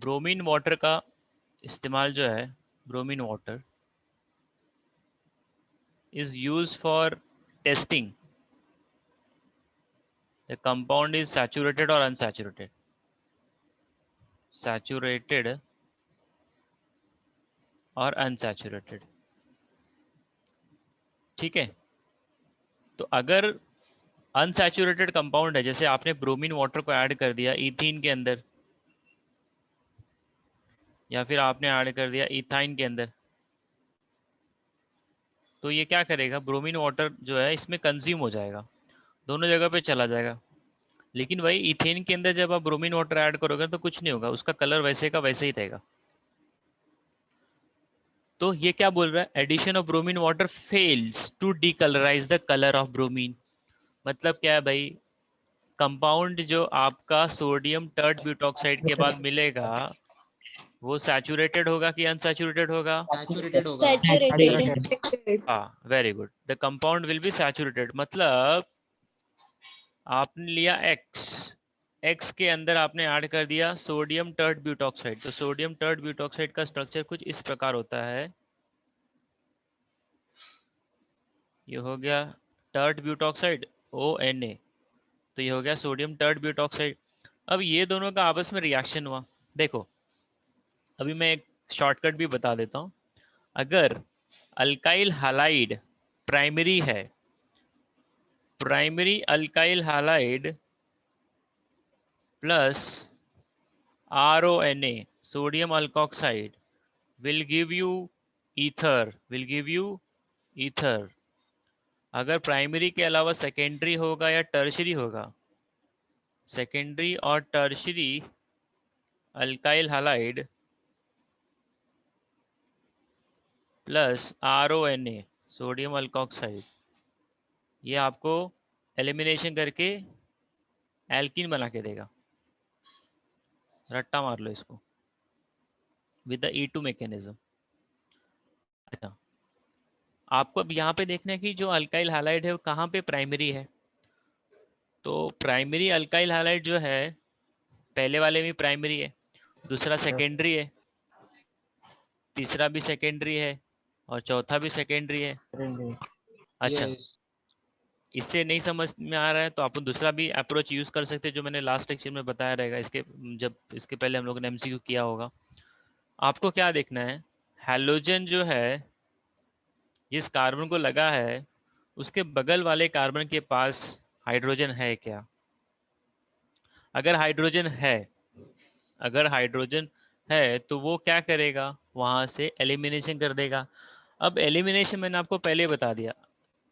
Bromine water का इस्तेमाल जो है, bromine water is used for testing the compound is saturated or unsaturated, saturated और unsaturated। ठीक है, तो अगर अनसैचुरेटेड कंपाउंड है, जैसे आपने ब्रोमीन वाटर को ऐड कर दिया इथीन के अंदर, या फिर आपने ऐड कर दिया इथाइन के अंदर, तो ये क्या करेगा, ब्रोमीन वाटर जो है इसमें कंज्यूम हो जाएगा, दोनों जगह पे चला जाएगा। लेकिन वही इथेन के अंदर जब आप ब्रोमीन वाटर ऐड करोगे तो कुछ नहीं होगा, उसका कलर वैसे का वैसे ही रहेगा। तो ये क्या बोल रहा है, addition of bromine water fails to decolourise the colour of bromine. मतलब क्या है भाई, कंपाउंड जो आपका सोडियम टर्ट ब्यूटॉक्साइड के बाद मिलेगा वो सैचुरेटेड होगा कि अनसैचुरेटेड होगा? सैचुरेटेड होगा। Saturated. हाँ, very good, the compound will be saturated. मतलब आपने लिया एक्स के अंदर आपने ऐड कर दिया सोडियम टर्ट ब्यूटॉक्साइड, तो सोडियम टर्ट ब्यूटॉक्साइड का स्ट्रक्चर कुछ इस प्रकार होता है, ये हो गया टर्ट ब्यूटॉक्साइड ONA, तो ये हो गया सोडियम टर्ट ब्यूटॉक्साइड। अब ये दोनों का आपस में रिएक्शन हुआ। देखो अभी मैं एक शॉर्टकट भी बता देता हूँ। अगर अल्काइल हैलाइड प्राइमरी है, primary alkyl halide plus RONA sodium alkoxide will give you ether। अगर प्राइमरी के अलावा सेकेंडरी होगा या टर्शरी होगा, सेकेंडरी और tertiary alkyl halide plus RONA sodium alkoxide, ये आपको एलिमिनेशन करके एल्कीन बना के देगा। रट्टा मार लो इसको विद द E2 मैकेनिज्म। अच्छा, आपको अब यहाँ पे देखना है कि जो अल्काइल हैलाइड है वो कहाँ पे प्राइमरी है। तो प्राइमरी अल्काइल हैलाइड जो है पहले वाले में प्राइमरी है, दूसरा सेकेंडरी है, तीसरा भी सेकेंडरी है और चौथा भी सेकेंडरी है। अच्छा, यस इससे नहीं समझ में आ रहा है तो आप दूसरा भी अप्रोच यूज़ कर सकते हैं जो मैंने लास्ट लेक्चर में बताया रहेगा, इसके जब इसके पहले हम लोगों ने MCQ किया होगा। आपको क्या देखना है, हैलोजन जो है जिस कार्बन को लगा है उसके बगल वाले कार्बन के पास हाइड्रोजन है क्या। अगर हाइड्रोजन है, अगर हाइड्रोजन है तो वो क्या करेगा, वहाँ से एलिमिनेशन कर देगा। अब एलिमिनेशन मैंने आपको पहले बता दिया,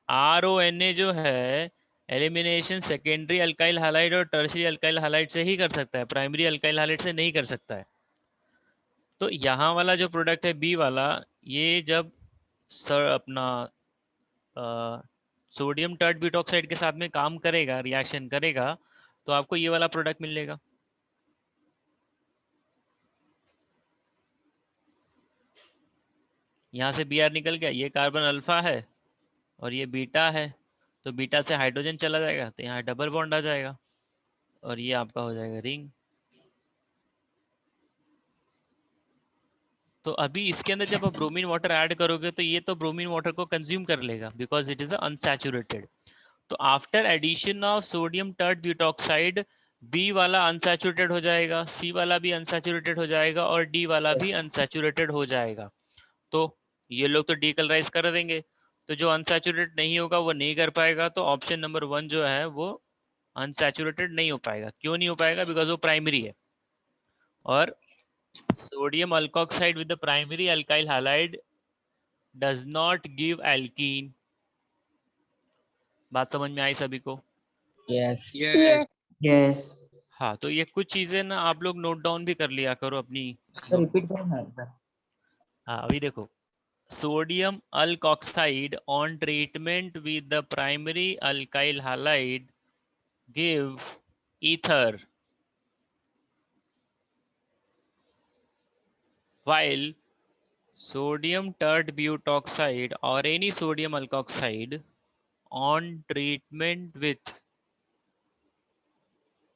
RONA जो है एलिमिनेशन सेकेंडरी अल्काइल हैलाइड और टर्शियरी अल्काइल हैलाइड से ही कर सकता है, प्राइमरी अल्काइल हैलाइड से नहीं कर सकता है। तो यहाँ वाला जो प्रोडक्ट है बी वाला, ये जब सर अपना सोडियम टर्ट ब्यूटॉक्साइड के साथ में काम करेगा, रिएक्शन करेगा, तो आपको ये वाला प्रोडक्ट मिलेगा। यहाँ से Br निकल गया, ये कार्बन अल्फा है और ये बीटा है, तो बीटा से हाइड्रोजन चला जाएगा तो यहाँ डबल बॉन्ड आ जाएगा और ये आपका हो जाएगा रिंग। तो अभी इसके अंदर जब आप ब्रोमीन वाटर ऐड करोगे तो ये तो ब्रोमीन वाटर को कंज्यूम कर लेगा बिकॉज इट इज अनसैचुरेटेड। तो after addition of sodium tert butoxide B वाला अनसैचुरेटेड हो जाएगा, सी वाला भी अनसैचुरेटेड हो जाएगा और डी वाला भी अनसैचुरेटेड हो जाएगा। तो ये लोग तो डीकलराइज कर देंगे, तो जो अनसैचुरेटेड नहीं होगा वो नहीं कर पाएगा। तो ऑप्शन नंबर 1 जो है वो अनसैचुरेटेड नहीं हो पाएगा। क्यों नहीं हो पाएगा, बिकॉज वो प्राइमरी है और sodium alkoxide with the primary alkyl halide does not give alkene. बात समझ में आई सभी को? Yes. Yes Yes. हाँ, तो ये कुछ चीजें ना आप लोग नोट डाउन भी कर लिया करो अपनी Sir, note. repeat the sir. हाँ, अभी देखो, sodium alkoxide on treatment with the primary alkyl halide give ether, while sodium tert butoxide or any sodium alkoxide on treatment with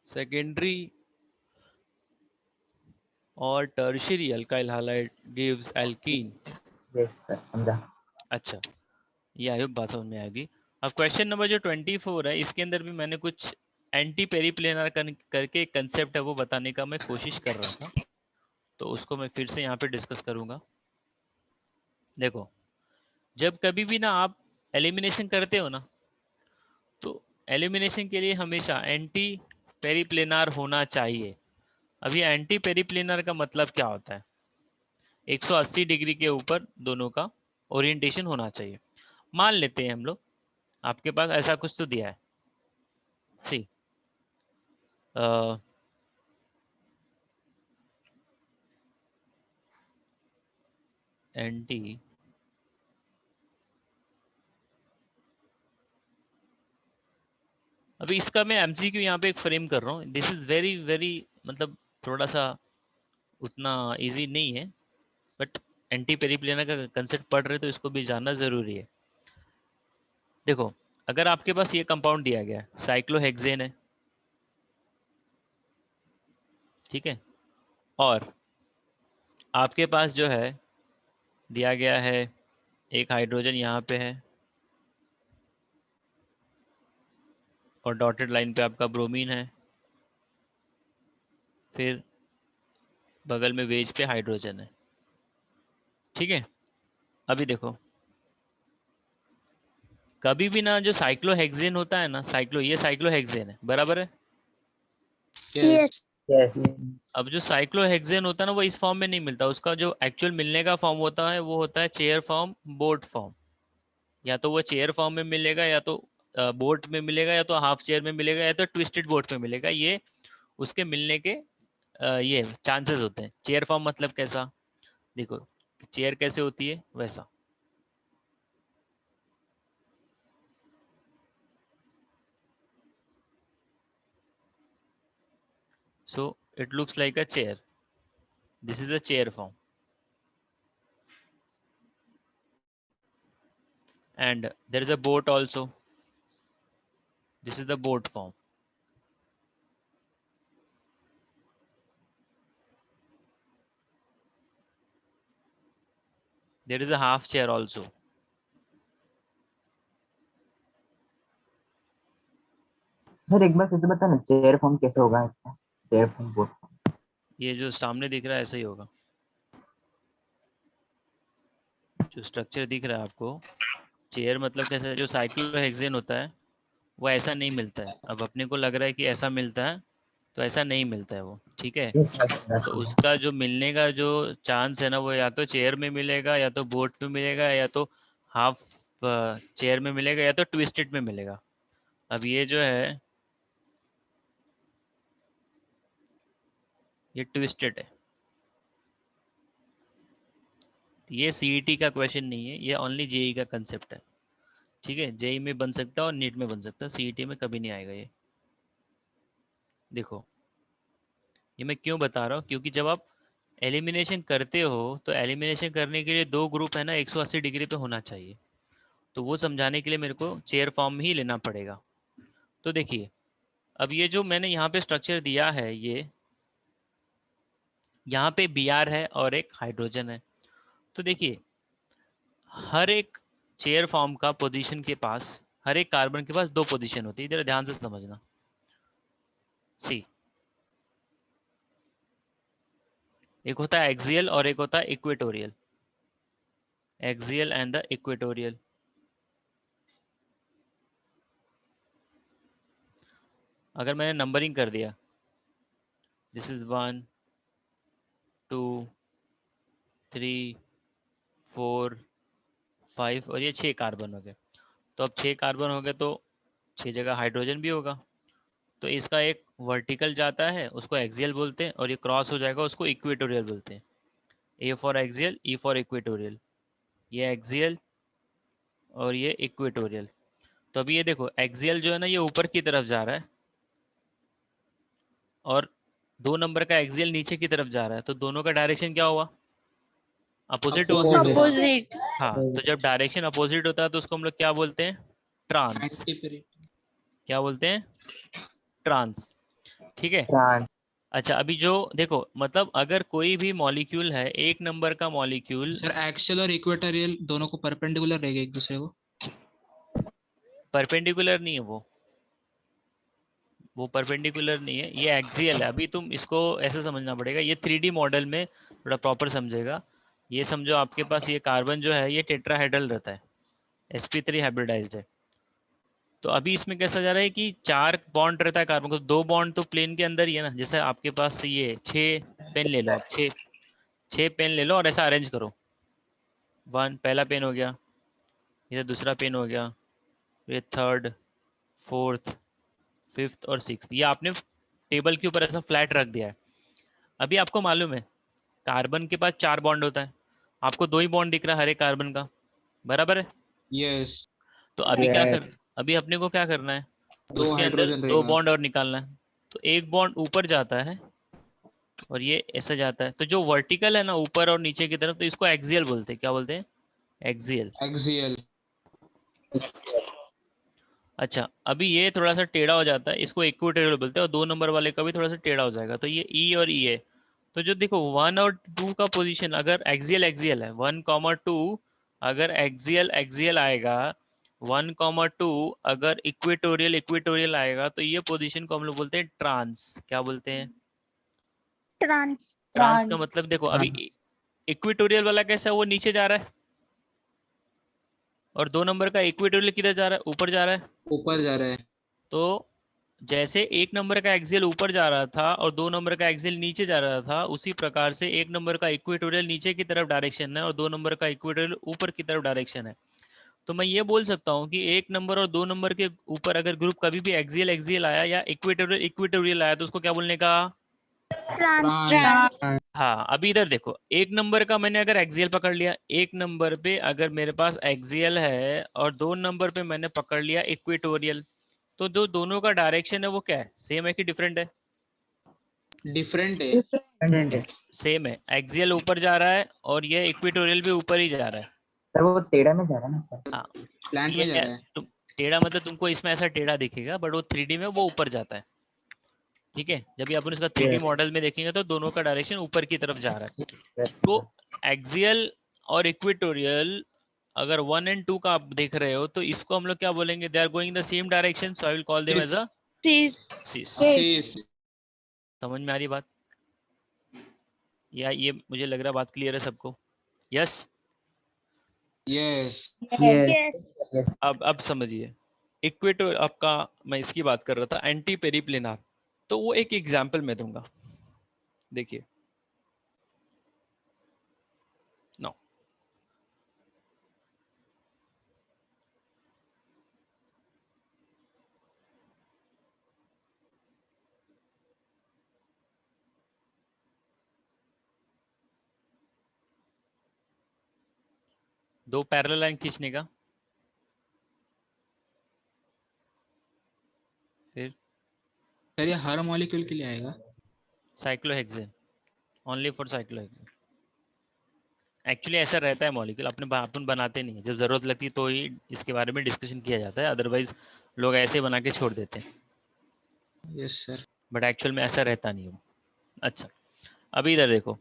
secondary और tertiary alkyl halide gives alkene. Yes, sir. समझा. अच्छा, ये I hope बात समझ में आएगी। अब question number जो 24 है, इसके अंदर भी मैंने कुछ एंटी पेरीप्लेनर करके एक कंसेप्ट है वो बताने का मैं कोशिश कर रहा था, तो उसको मैं फिर से यहाँ पे डिस्कस करूँगा। देखो, जब कभी भी ना आप एलिमिनेशन करते हो ना, तो एलिमिनेशन के लिए हमेशा एंटी पेरीप्लेनर होना चाहिए। अब ये एंटी पेरीप्लेनर का मतलब क्या होता है? 180 डिग्री के ऊपर दोनों का ओरिएंटेशन होना चाहिए। मान लेते हैं हम लोग, आपके पास ऐसा कुछ तो दिया है, सी एंटी अभी इसका मैं एमसीक्यू यहाँ पे एक फ्रेम कर रहा हूँ। दिस इज वेरी वेरी मतलब थोड़ा सा उतना इजी नहीं है, बट एंटी पेरीप्लेनर का कंसेप्ट पढ़ रहे तो इसको भी जानना ज़रूरी है। देखो, अगर आपके पास ये कंपाउंड दिया गया है, साइक्लोहेक्सेन है, ठीक है, और आपके पास जो है दिया गया है एक हाइड्रोजन यहाँ पे है, और डॉटेड लाइन पे आपका ब्रोमीन है, फिर बगल में वेज पे हाइड्रोजन है, ठीक है। अभी देखो, कभी भी ना जो साइक्लोहेक्सेन होता है ना, ये साइक्लोहेक्सेन है, बराबर है। Yes. Yes. अब जो साइक्लोहेक्सेन होता है ना, वो इस फॉर्म में नहीं मिलता। उसका जो एक्चुअल मिलने का फॉर्म होता है वो होता है चेयर फॉर्म, बोट फॉर्म। या तो वो चेयर फॉर्म में मिलेगा, या तो बोट में मिलेगा, या तो हाफ चेयर में मिलेगा, या तो ट्विस्टेड बोट में मिलेगा। ये उसके मिलने के ये चांसेस होते हैं। चेयर फॉर्म मतलब कैसा? देखो, चेयर कैसे होती है वैसा। So it looks like a chair. This is the chair form. And there is a boat also. This is the boat form. There is a half chair also. Sir एक बार फिर से बता ना, चेयर फॉर्म कैसे होगा इसका? Chair form boat. ये जो सामने दिख रहा है ऐसा ही होगा। जो स्ट्रक्चर दिख रहा है आपको, चेयर मतलब कैसा है? जो साइक्लोहेक्सेन होता है वो ऐसा नहीं मिलता है। अब अपने को लग रहा है कि ऐसा मिलता है, तो ऐसा नहीं मिलता है वो, ठीक है। Yes, sir. तो उसका जो मिलने का जो चांस है ना, वो या तो चेयर में मिलेगा, या तो बोट में मिलेगा, या तो हाफ चेयर में मिलेगा, या तो ट्विस्टेड में मिलेगा। अब ये जो है ये ट्विस्टेड है। ये सीईटी का क्वेश्चन नहीं है, ये ओनली जेई का कंसेप्ट है, ठीक है। जेई में बन सकता है और नीट में बन सकता है, सीईटी में कभी नहीं आएगा ये। देखो, ये मैं क्यों बता रहा हूँ, क्योंकि जब आप एलिमिनेशन करते हो तो एलिमिनेशन करने के लिए दो ग्रुप है ना 180 डिग्री पे होना चाहिए। तो वो समझाने के लिए मेरे को चेयर फॉर्म ही लेना पड़ेगा। तो देखिए, अब ये जो मैंने यहाँ पे स्ट्रक्चर दिया है, ये यहाँ पे Br है और एक हाइड्रोजन है। तो देखिए, हर एक चेयर फॉर्म का पोजीशन के पास, हर एक कार्बन के पास दो पोजीशन होती है। इधर ध्यान से समझना। सी, एक होता है एक्सियल और एक होता है equatorial. Axial and the equatorial. अगर मैंने नंबरिंग कर दिया, दिस इज 1 2 3 4 5 और ये 6 कार्बन हो गए। तो अब 6 कार्बन हो गए तो 6 जगह हाइड्रोजन भी होगा। तो इसका एक वर्टिकल जाता है, उसको एक्सियल बोलते हैं, और ये क्रॉस हो जाएगा, उसको इक्वेटोरियल बोलते हैं। A for axial, E for equatorial. ये एक्सियल और ये इक्वेटोरियल। तो अभी ये देखो, एक्सियल जो है ना, ये ऊपर की तरफ जा रहा है, और 2 नंबर का एक्सियल नीचे की तरफ जा रहा है। तो दोनों का डायरेक्शन क्या हुआ? अपोजिट हुआ। Opposite. हाँ, तो जब डायरेक्शन अपोजिट होता है तो उसको हम लोग क्या बोलते हैं? ट्रांस। क्या बोलते हैं? ट्रांस, ठीक है। Trans. अच्छा, अभी जो देखो, मतलब अगर कोई भी मॉलिक्यूल है, एक नंबर का मॉलिक्यूल, सर एक्सियल और इक्वेटोरियल दोनों को परपेंडिकुलर रहेगा एक दूसरे को। परपेंडिकुलर नहीं है वो परपेंडिकुलर नहीं है, ये एक्सियल है। अभी तुम इसको ऐसे समझना पड़ेगा, ये 3D मॉडल में थोड़ा प्रॉपर समझेगा। ये समझो आपके पास ये कार्बन जो है ये टेट्राहेड्रल रहता है, sp3 हाइब्रिडाइज्ड है। तो अभी इसमें कैसा जा रहा है कि 4 बॉन्ड रहता है कार्बन को, 2 बॉन्ड तो प्लेन के अंदर ही है ना। जैसे आपके पास ये 6 पेन ले लो आप, 6 पेन ले लो और ऐसा अरेंज करो। 1 पहला पेन हो गया, ये दूसरा पेन हो गया, ये थर्ड, फोर्थ, फिफ्थ और सिक्स्थ, ये आपने टेबल के ऊपर ऐसा फ्लैट रख दिया है। अभी आपको मालूम है कार्बन के पास 4 बॉन्ड होता है, आपको 2 ही बॉन्ड दिख रहा है हर एक कार्बन का, बराबर है। यस। तो अभी क्या Yes. कर अभी अपने को क्या करना है, 2 उसके अंदर हाइड्रोजन 2 रहेगा। बॉन्ड और निकालना है। तो एक बॉन्ड ऊपर जाता है और ये ऐसा जाता है, तो जो वर्टिकल है ना ऊपर और नीचे की तरफ, तो इसको एक्सियल बोलते हैं। क्या बोलते हैं? एक्सियल। एक्सियल। अच्छा, अभी ये थोड़ा सा टेढ़ा हो जाता है, इसको इक्वेटोरियल बोलते हैं, और 2 नंबर वाले का भी थोड़ा सा टेढ़ा हो जाएगा, तो ये ई और ई है। तो जो देखो 1 और 2 का पोजीशन अगर एक्सियल एक्सियल है, 1,2 अगर एक्सियल एक्सियल आएगा, 1,2 अगर इक्वेटोरियल इक्वेटोरियल आएगा, तो ये पोजीशन को हम लोग बोलते हैं ट्रांस। क्या बोलते हैं? ट्रांस। ट्रांस का मतलब देखो, अभी इक्वेटोरियल वाला कैसा है, वो नीचे जा रहा है, और 2 नंबर का इक्वेटोरियल किधर जा रहा है? ऊपर जा रहा है। ऊपर जा रहा है। तो जैसे 1 नंबर का एक्सियल ऊपर जा रहा था और 2 नंबर का एक्सियल नीचे जा रहा था, उसी प्रकार से 1 नंबर का इक्वेटोरियल नीचे की तरफ डायरेक्शन है और 2 नंबर का इक्वेटोरियल ऊपर की तरफ डायरेक्शन है। तो मैं ये बोल सकता हूँ कि 1 नंबर और 2 नंबर के ऊपर अगर ग्रुप कभी भी एक्सियल एक्सियल आया या इक्वेटोरियल इक्वेटोरियल आया, तो उसको क्या बोलने का? ट्रांस। ट्रांस। हाँ, अभी इधर देखो, 1 नंबर का मैंने अगर एक्सियल पकड़ लिया, 1 नंबर पे अगर मेरे पास एक्सियल है और 2 नंबर पे मैंने पकड़ लिया इक्वेटोरियल, तो जो दोनों का डायरेक्शन है वो क्या है? सेम है कि डिफरेंट है? डिफरेंट है। सेम है। एक्सियल ऊपर जा रहा है और ये इक्वेटोरियल भी ऊपर ही जा रहा है। सर वो टेढ़ा में जा रहा है ना सर। हाँ, प्लांट में जा रहा है। तुम टेढ़ा मतलब तुमको इसमें ऐसा टेढ़ा दिखेगा, बट वो 3D में वो ऊपर जाता है। ठीक है, जब भी अपन इसका 3D मॉडल में देखेंगे तो दोनों का डायरेक्शन ऊपर की तरफ जा रहा है। तो एक्सियल और इक्वेटोरियल अगर 1 और 2 का आप देख रहे हो, तो इसको हम लोग क्या बोलेंगे? They are going the same direction, so I will call them as a cis. Cis. समझ में आ रही बात? या ये मुझे लग रहा बात क्लियर है सबको? यस। यस। यस। अब समझिए, इक्वेटर आपका, मैं इसकी बात कर रहा था, एंटी पेरिप्लेनार। तो वो एक एग्जांपल मैं दूंगा, देखिए। नो, दो पैरेलल लाइन खींचने का, फिर सर ये हर मॉलिक्यूल के लिए आएगा? Cyclohexane, only for cyclohexane. Actually ऐसा रहता है मॉलिक्यूल, अपन बनाते नहीं है, जब ज़रूरत लगती है तो ही इसके बारे में डिस्कशन किया जाता है, अदरवाइज लोग ऐसे बना के छोड़ देते हैं। Yes sir. बट एक्चुअल में ऐसा रहता नहीं हो। अच्छा, अभी इधर देखो,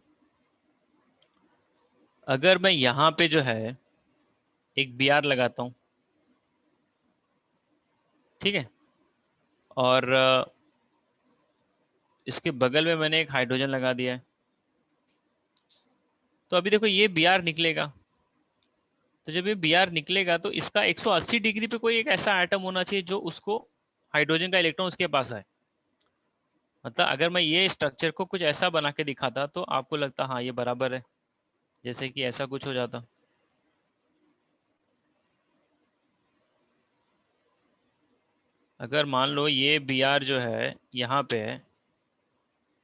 अगर मैं यहाँ पे जो है एक Br लगाता हूँ, ठीक है, और इसके बगल में मैंने एक हाइड्रोजन लगा दिया है, तो अभी देखो ये Br निकलेगा। तो जब ये Br निकलेगा तो इसका 180 डिग्री पे कोई एक ऐसा एटम होना चाहिए जो उसको हाइड्रोजन का इलेक्ट्रॉन उसके पास आए। मतलब अगर मैं ये स्ट्रक्चर को कुछ ऐसा बना के दिखाता तो आपको लगता हाँ ये बराबर है, जैसे कि ऐसा कुछ हो जाता। अगर मान लो ये Br जो है यहाँ पे है,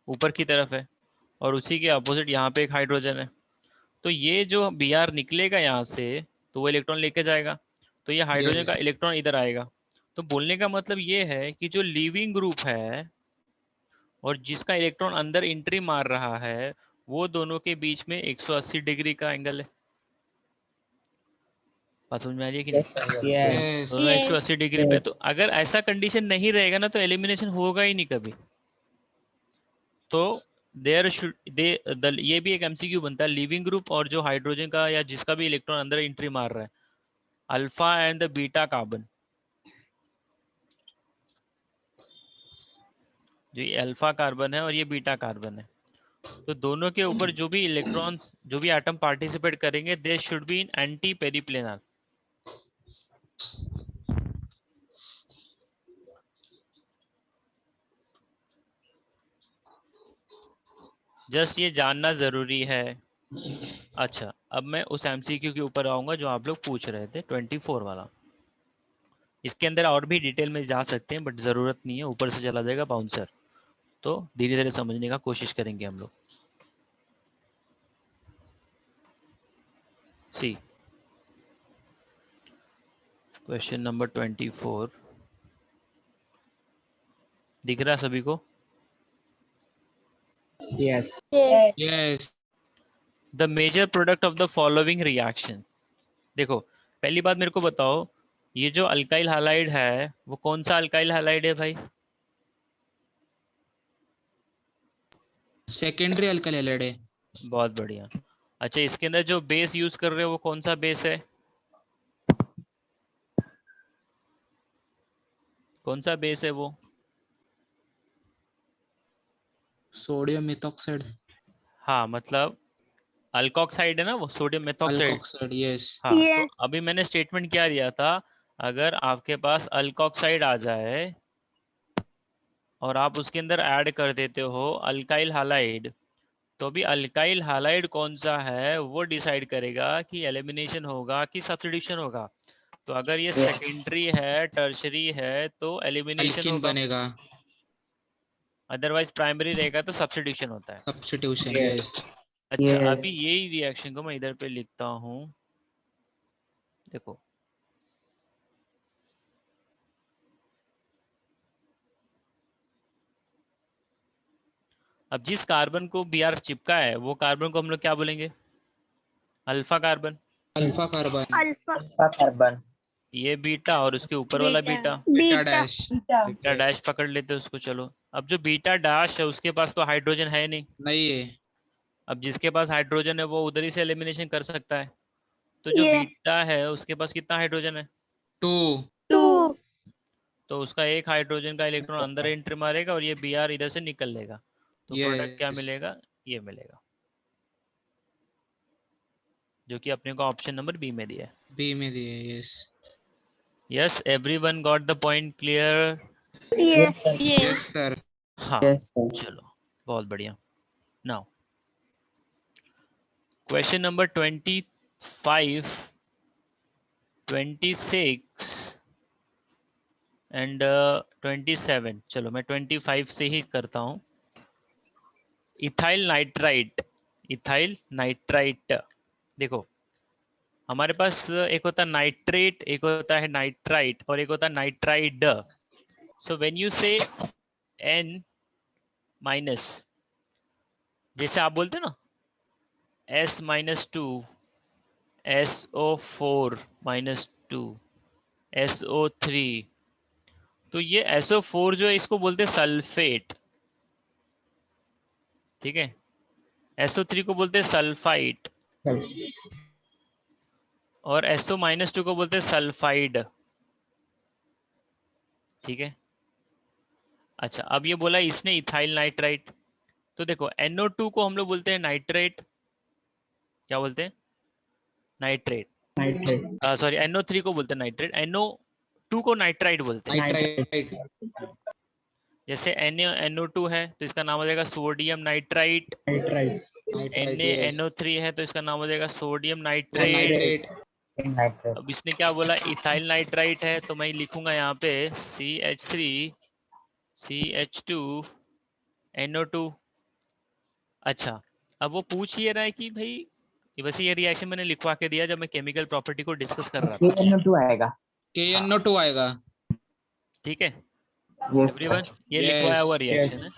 ऊपर की तरफ है, और उसी के अपोजिट यहाँ पे एक हाइड्रोजन है, तो ये जो Br निकलेगा यहाँ से, तो वो इलेक्ट्रॉन लेके जाएगा, तो ये हाइड्रोजन का यस। इलेक्ट्रॉन इधर आएगा। तो बोलने का मतलब ये है कि जो लीविंग ग्रुप है और जिसका इलेक्ट्रॉन अंदर एंट्री मार रहा है, वो दोनों के बीच में 180 डिग्री का एंगल है। बात समझ में आ रही है कि नहीं? यस। दोनों 180 डिग्री पे। तो अगर ऐसा कंडीशन नहीं रहेगा ना, तो एलिमिनेशन होगा ही नहीं कभी। तो देयर शुड दे ये भी एक एमसीक्यू बनता है, लिविंग ग्रुप और जो हाइड्रोजन का या जिसका भी इलेक्ट्रॉन अंदर एंट्री मार रहा है, alpha and the beta carbon, जो ये अल्फा कार्बन है और ये बीटा कार्बन है, तो दोनों के ऊपर जो भी इलेक्ट्रॉन्स, जो भी एटम पार्टिसिपेट करेंगे, they should be in anti periplanar. Just ये जानना जरूरी है। अच्छा, अब मैं उस एमसीक्यू के ऊपर आऊंगा जो आप लोग पूछ रहे थे, 24 वाला। इसके अंदर और भी डिटेल में जा सकते हैं, बट ज़रूरत नहीं है, ऊपर से चला जाएगा बाउंसर, तो धीरे धीरे समझने का कोशिश करेंगे हम लोग। सी क्वेश्चन नंबर 24 दिख रहा सभी को? Yes. Yes. The major product of the following reaction. देखो, पहली बात मेरे को बताओ, ये जो अल्काइल हैलाइड है वो कौन सा अल्काइल हैलाइड है भाई? सेकेंडरी अल्काइल हैलाइड है। बहुत बढ़िया। अच्छा, इसके अंदर जो बेस यूज कर रहे हो वो कौन सा बेस है? कौन सा बेस है वो? Sodium methoxide. हाँ, मतलब अल्कोक्साइड है ना वो, सोडियम मेथॉक्साइड। Alkoxide, yes. हाँ, तो Yes. अभी मैंने स्टेटमेंट क्या दिया था, अगर आपके पास अल्कोक्साइड आ जाए और आप उसके अंदर ऐड कर देते हो अल्काइल हैलाइड, तो अभी अल्काइल हैलाइड कौन सा है वो डिसाइड करेगा कि एलिमिनेशन होगा कि सब्स्टिट्यूशन होगा। तो अगर ये सेकेंडरी है, टर्शरी है, तो एलिमिनेशन अल्किन होगा, बनेगा। अदरवाइज प्राइमरी रहेगा तो सब्स्टिट्यूशन होता है। Substitution, yes. अच्छा, अभी यही रिएक्शन को मैं इधर पे लिखता हूँ, देखो। अब जिस कार्बन को Br चिपका है वो कार्बन को हम लोग क्या बोलेंगे? Alpha carbon. Alpha carbon. Alpha. Carbon. ये बीटा और उसके ऊपर वाला beta, beta Beta. Dash. Beta dash पकड़ लेते हैं उसको। चलो, अब जो बीटा डैश है उसके पास तो हाइड्रोजन है नहीं, नहीं है। अब जिसके पास हाइड्रोजन है वो उधर ही से एलिमिनेशन कर सकता है। तो जो Yeah. बीटा है उसके पास कितना हाइड्रोजन है? 2। 2. तो उसका एक हाइड्रोजन का इलेक्ट्रॉन अंदर एंट्री मारेगा और ये Br इधर से निकल लेगा, तो प्रोडक्ट क्या यस। मिलेगा? ये मिलेगा, जो कि अपने को ऑप्शन नंबर बी में दिया है। बी में दिए, yes. Yes, everyone got the point clear? Yes. Yes sir. हाँ, चलो, बहुत बढ़िया। Now question number 25, 26 and 27। चलो मैं 25 से ही करता हूँ। Ethyl nitrite, ethyl nitrite. देखो, हमारे पास एक होता है नाइट्रेट, एक होता है नाइट्राइट और एक होता है नाइट्राइड। सो व्हेन यू से N माइनस, जैसे आप बोलते ना S-2 SO4 -2 SO3, तो ये SO4 जो है इसको बोलते हैं सल्फेट, ठीक है। SO3 को बोलते हैं सल्फाइट और SO-2 को बोलते हैं सल्फाइड, ठीक है। अच्छा, अब ये बोला इसने इथाइल नाइट्राइट, तो देखो NO2 को हम लोग बोलते हैं नाइट्रेट, क्या बोलते हैं? नाइट्रेट। सॉरी, NO3 को बोलते हैं नाइट्रेट, NO2 को नाइट्राइट बोलते हैं। नाइट्राइट। जैसे NO2 है तो इसका नाम हो जाएगा सोडियम नाइट्राइट, NaNO3 है तो इसका नाम हो जाएगा सोडियम नाइट्रेट। नाइट्रेट। अब इसने क्या बोला, इथाइल नाइट्राइट है, तो मैं लिखूंगा यहाँ पे CH3 CH2 NO2। अच्छा, अब वो पूछ ही रहा है कि भाई, वैसे ये रिएक्शन मैंने लिखवा के दिया जब मैं केमिकल प्रॉपर्टी को डिस्कस कर रहा था, KNO2 आएगा। KNO2 आएगा। ठीक है यस एवरीवन, ये Yes. लिखवाया हुआ रिएक्शन है।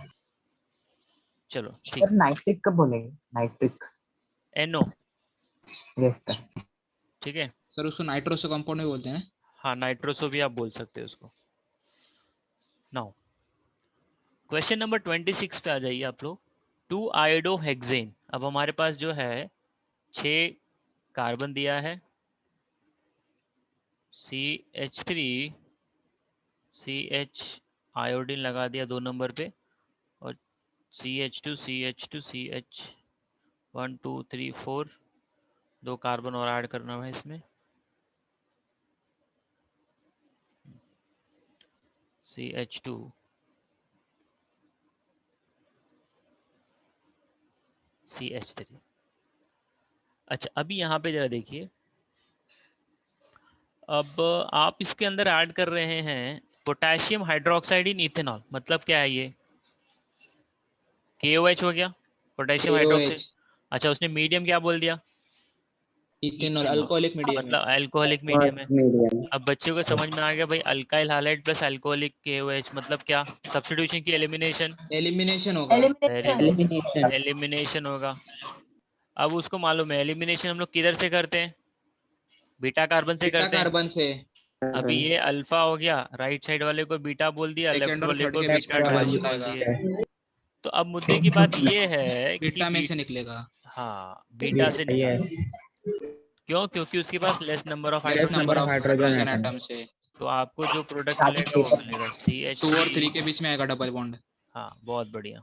चलो ठीक, सर, नाइट्रिक कब बोलेंगे? नाइट्रिक। NO, yes sir. ठीक है। सर उसको नाइट्रोसो कंपाउंड में बोलते हैं। हाँ, नाइट्रोसो भी आप बोल सकते हो उसको। नाउ क्वेश्चन नंबर 26 पे आ जाइए आप लोग। 2-आयोडोहेक्सेन। अब हमारे पास जो है 6 कार्बन दिया है, CH3 CH आयोडीन लगा दिया 2 नंबर पे, और CH2 CH2 CH 1 2 3 4, 2 कार्बन और ऐड करना है इसमें, CH2 CH3। अच्छा, अभी यहाँ पे जरा देखिए, अब आप इसके अंदर ऐड कर रहे हैं पोटेशियम हाइड्रोक्साइड इन इथेनॉल। मतलब क्या है ये? KOH हो गया, पोटेशियम हाइड्रोक्साइड। KOH अच्छा, उसने मीडियम क्या बोल दिया? इथेनॉल, इथेनॉल, अल्कोहलिक मीडियम है। मतलब अल्कोहलिक मीडियम है। अब बच्चों को समझ में आ गया भाई, alkyl highlight plus alcoholic KOH मतलब क्या? सब्स्टिट्यूशन की एलिमिनेशन, एलिमिनेशन होगा। Very good, elimination. एलिमिनेशन होगा। अब उसको मालूम है एलिमिनेशन हम लोग किधर से करते हैं? बीटा कार्बन से बीटा करते हैं। कार्बन से। अभी ये अल्फा हो गया, राइट साइड वाले को बीटा बोल दिया, लेफ्ट सेकंड और वाले थर्ड को के बीच बीटा का डबल डैश बॉन्ड बोल आएगा, दिए। तो अब मुद्दे की बात ये है कि बीटा में से निकलेगा। हाँ, बीटा से निकाल। क्यों? क्योंकि उसके पास less number of less number hydrogen. Of hydrogen atoms है। तो आपको जो प्रोडक्ट मिलेगा वो मिलेगा 2 और 3 CH3। के बीच में आएगा डबल बॉन्ड। हाँ, बहुत बढ़िया।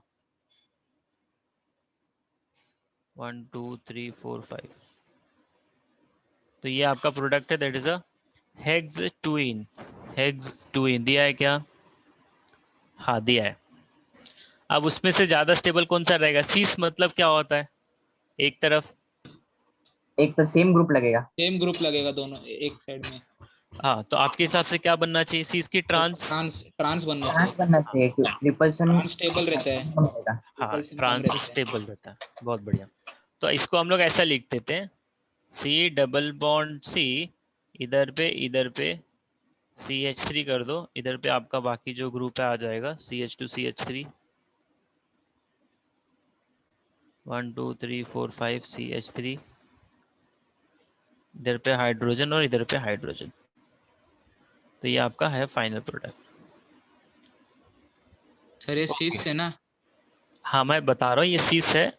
1 2 3 4 5। तो ये आपका प्रोडक्ट है, दैट इज अ हेक्सटूइन। हेक्सटूइन दिया है क्या? हाँ, दिया है। अब उसमें से ज्यादा स्टेबल कौन सा रहेगा? सीस मतलब क्या होता है? एक तरफ, एक तो सेम ग्रुप लगेगा। सेम ग्रुप लगेगा दोनों एक साइड में। हाँ, तो आपके हिसाब से क्या बनना चाहिए? सीस की ट्रांस, ट्रांस बनना ट्रांस चाहिए। बनना चाहिए कि रिपल्शन ट्रांस स्टेबल रहता है, कम रहेगा। हाँ, रिपल्शन कम ट्रांस रहता है। स्टेबल रहता है। बहुत बढ़िया। तो इसको हम लोग ऐसा लिख देते हैं, C डबल बॉन्ड C, इधर पे CH3 कर दो, इधर पे आपका बाकी जो ग्रुप है आ जाएगा CH2 CH3, 1 2 3 4 5 CH3, इधर पे हाइड्रोजन और इधर पे हाइड्रोजन। तो ये आपका है फाइनल प्रोडक्ट। सर ये सीस है ना? हाँ, मैं बता रहा हूँ ये सीस है,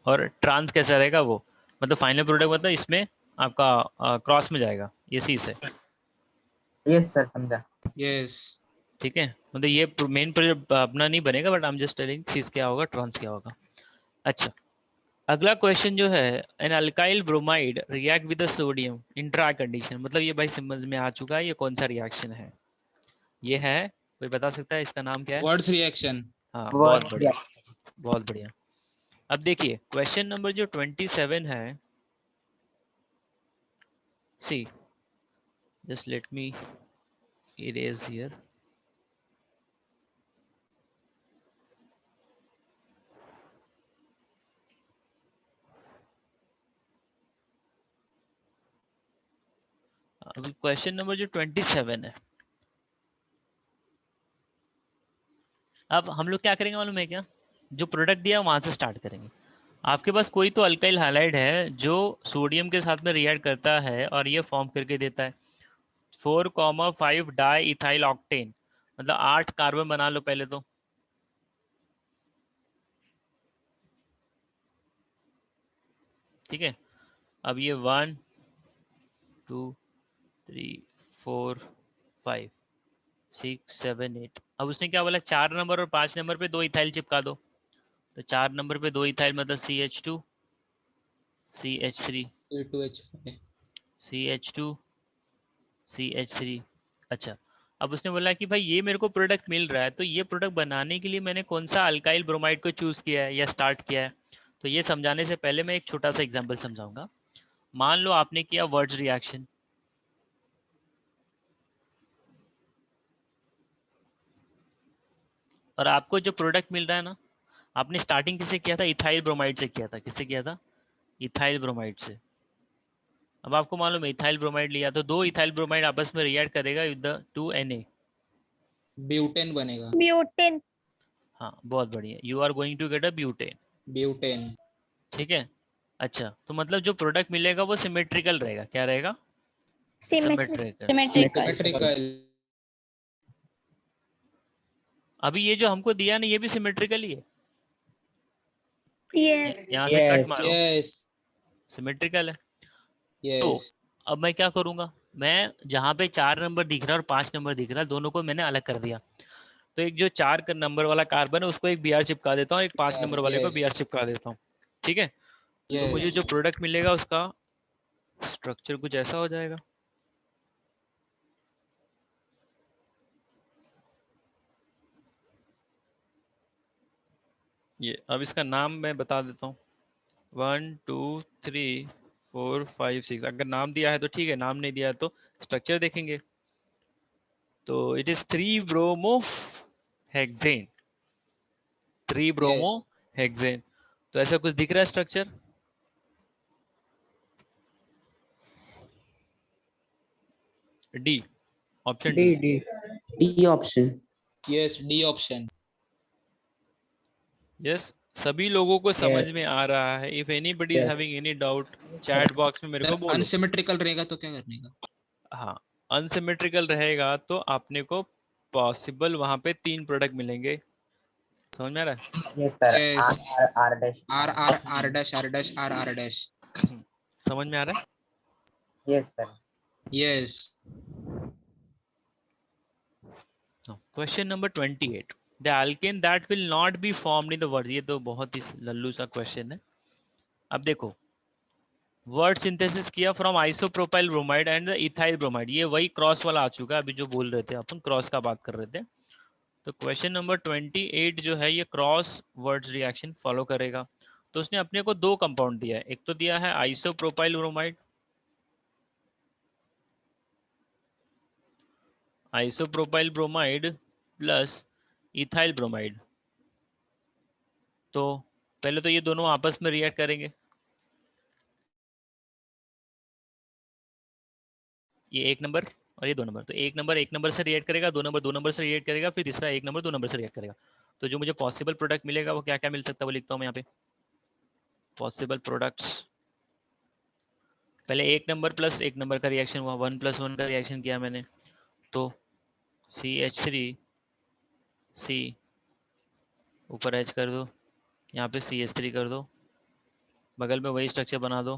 और ट्रांस कैसा रहेगा वो, मतलब फाइनल प्रोडक्ट मतलब इसमें आपका क्रॉस में जाएगा, ये सीस है। यस सर, समझा। यस। ठीक है, मतलब ये मेन प्रोडक्ट अपना नहीं बनेगा, but I am just telling cis क्या होगा, ट्रांस क्या होगा। अच्छा, अगला क्वेश्चन जो है, an alkyl bromide react with sodium in dry condition. मतलब ये भाई समझ में आ चुका है, ये कौन सा रिएक्शन है? ये है, कोई बता सकता है इसका नाम क्या है? Words reaction. हाँ, वर्ड बहुत बढ़िया, बहुत बढ़िया। अब देखिए क्वेश्चन नंबर जो 27 है, see, just let me erase here. अभी क्वेश्चन नंबर जो 27 है, अब हम लोग क्या करेंगे मालूम है क्या? जो प्रोडक्ट दिया वहां से स्टार्ट करेंगे। आपके पास कोई तो अल्काइल हाइलाइड है जो सोडियम के साथ में रिएक्ट करता है और ये फॉर्म करके देता है 4,5 डाई इथाइल ऑक्टेन, मतलब 8 कार्बन बना लो पहले तो। ठीक है, अब ये 1 2 3 4 5 6 7 8। अब उसने क्या बोला, 4 नंबर और 5 नंबर पे 2 इथाइल चिपका दो। तो 4 नंबर पे 2 इथाइल मतलब CH2 CH3 A2H5। CH2 CH3। अच्छा, अब उसने बोला कि भाई ये मेरे को प्रोडक्ट मिल रहा है, तो ये प्रोडक्ट बनाने के लिए मैंने कौन सा अल्काइल ब्रोमाइड को चूज किया है या स्टार्ट किया है? तो ये समझाने से पहले मैं एक छोटा सा एग्जांपल समझाऊंगा। मान लो आपने किया वर्ड्स रिएक्शन, और आपको जो प्रोडक्ट मिल रहा है ना, आपने स्टार्टिंग किससे किया था? इथाइल ब्रोमाइड से किया था। किससे किया था? इथाइल ब्रोमाइड से। अब आपको मालूम है इथाइल ब्रोमाइड लिया तो 2 इथाइल ब्रोमाइड आपस में रिएक्ट करेगा विद द 2Na। ब्यूटेन बनेगा। ब्यूटेन। हाँ, बहुत बढ़िया, you are going to get a butane. Butane. ठीक है। अच्छा, तो मतलब जो प्रोडक्ट मिलेगा वो सिमेट्रिकल रहेगा। क्या रहेगा? सिमेट्रिक। सिमेट्रिकल। सिमेट्रिकल। सिमेट्रिकल। अभी ये जो हमको दिया ना, ये भी सिमेट्रिकल ही है। Yes. यहाँ से कट Yes. मारो, यस सिमेट्रिकल है। तो यस अब मैं क्या करूंगा, मैं जहाँ पे 4 नंबर दिख रहा है और 5 नंबर दिख रहा है, दोनों को मैंने अलग कर दिया। तो एक जो 4 नंबर वाला कार्बन है उसको एक Br चिपका देता हूँ, एक 5 नंबर वाले को Br चिपका देता हूँ, ठीक है। तो मुझे यस जो प्रोडक्ट मिलेगा उसका स्ट्रक्चर कुछ ऐसा हो जाएगा। ये अब इसका नाम मैं बता देता हूँ, 1 2 3 4 5 6। अगर नाम दिया है तो ठीक है, नाम नहीं दिया है तो स्ट्रक्चर देखेंगे। तो it is 3 bromo hexane, 3 bromo yes hexane. तो ऐसा कुछ दिख रहा है structure? D, option D. D. D option. Yes D option yes, सभी लोगों को समझ Yes. में आ रहा है। If anybody is Yes. Having any doubt, chat box में मेरे को बोलो। अनसिमेट्रिकल रहेगा तो क्या करने का? हाँ, अनसिमेट्रिकल रहेगा तो आपने को पॉसिबल वहां पे 3 प्रोडक्ट मिलेंगे। समझ में आ रहा है? Yes, sir. Yes R dash. R R R dash R dash R R dash समझ में आ रहा है? Yes, sir. Yes question number 28, the alkane that will not be formed in the word। ये तो बहुत ही लल्लू सा क्वेश्चन है। अब देखो, वर्ड सिंथेसिस किया from isopropyl bromide and the ethyl bromide, ये वही क्रॉस वाला आ चुका है। अभी जो बोल रहे थे अपन, क्रॉस का बात कर रहे थे। तो क्वेश्चन नंबर 28 जो है ये क्रॉस वर्ड्स रिएक्शन फॉलो करेगा। तो उसने अपने को 2 कंपाउंड दिया है, एक तो दिया है isopropyl bromide, isopropyl bromide plus ethyl bromide. तो पहले तो ये दोनों आपस में रिएक्ट करेंगे, ये 1 नंबर और ये 2 नंबर। तो 1 नंबर से रिएक्ट करेगा, 2 नंबर से रिएक्ट करेगा, फिर तीसरा 1 नंबर 2 नंबर से रिएक्ट करेगा। तो जो मुझे पॉसिबल प्रोडक्ट मिलेगा वो क्या क्या मिल सकता है वो लिखता हूँ मैं यहाँ पे। पॉसिबल प्रोडक्ट्स, पहले 1 नंबर प्लस 1 नंबर का रिएक्शन हुआ, 1 + 1 का रिएक्शन किया मैंने। तो CH3 C ऊपर H कर दो, यहाँ पे CH3 कर दो, बगल में वही स्ट्रक्चर बना दो।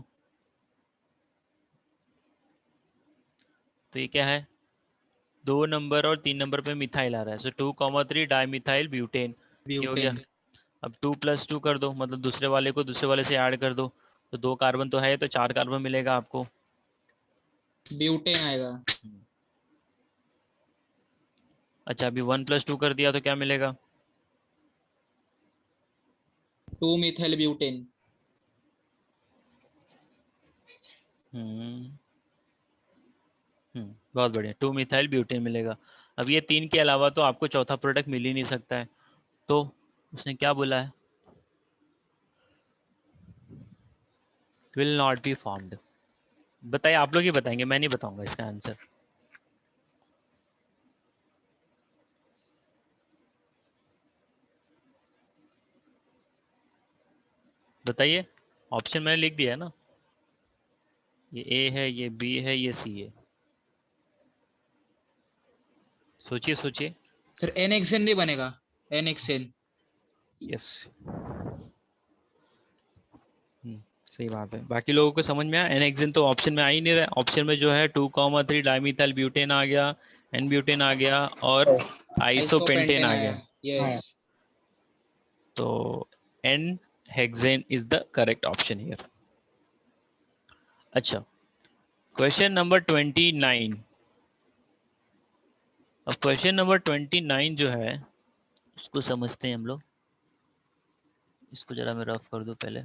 तो ये क्या है, 2 नंबर और 3 नंबर पे मिथाइल आ रहा है। सो 2,3 डाइमिथाइल ब्यूटेन, ये हो गया। ब्यूटेन अब 2 + 2 कर दो, मतलब दूसरे वाले को दूसरे वाले से ऐड कर दो। तो 2 कार्बन तो है, तो 4 कार्बन मिलेगा आपको। ब्यूटेन आएगा। अच्छा, अभी 1 + 2 कर दिया तो क्या मिलेगा? 2 मिथाइल ब्यूटेन बहुत बढ़िया, 2 मिथाइल ब्यूटेन मिलेगा। अब ये 3 के अलावा तो आपको चौथा प्रोडक्ट मिल ही नहीं सकता है। तो उसने क्या बोला है, विल नॉट बी फॉर्म्ड। बताइए, आप लोग ही बताएंगे, मैं नहीं बताऊंगा इसका आंसर। बताइए, ऑप्शन मैंने लिख दिया है ना, ये ए है, ये बी है, ये सी है। सोचिए सोचिए। सर एनेक्सेन नहीं बनेगा? एनेक्सेन यस, सही बात है। बाकी लोगों को समझ में आया? एनेक्सिन तो ऑप्शन में आ ही नहीं रहा है। ऑप्शन में जो है 2,3 डाइमिथाइल ब्यूटेन आ गया, एन ब्यूटेन आ गया और आइसोपेंटेन आइसोपेंटेन आ आया। गया। यस तो n hexane is the correct option here. अच्छा, क्वेश्चन नंबर 29। अब क्वेश्चन नंबर 29 जो है उसको समझते हैं हम लोग। इसको जरा मैं रफ कर दूं पहले।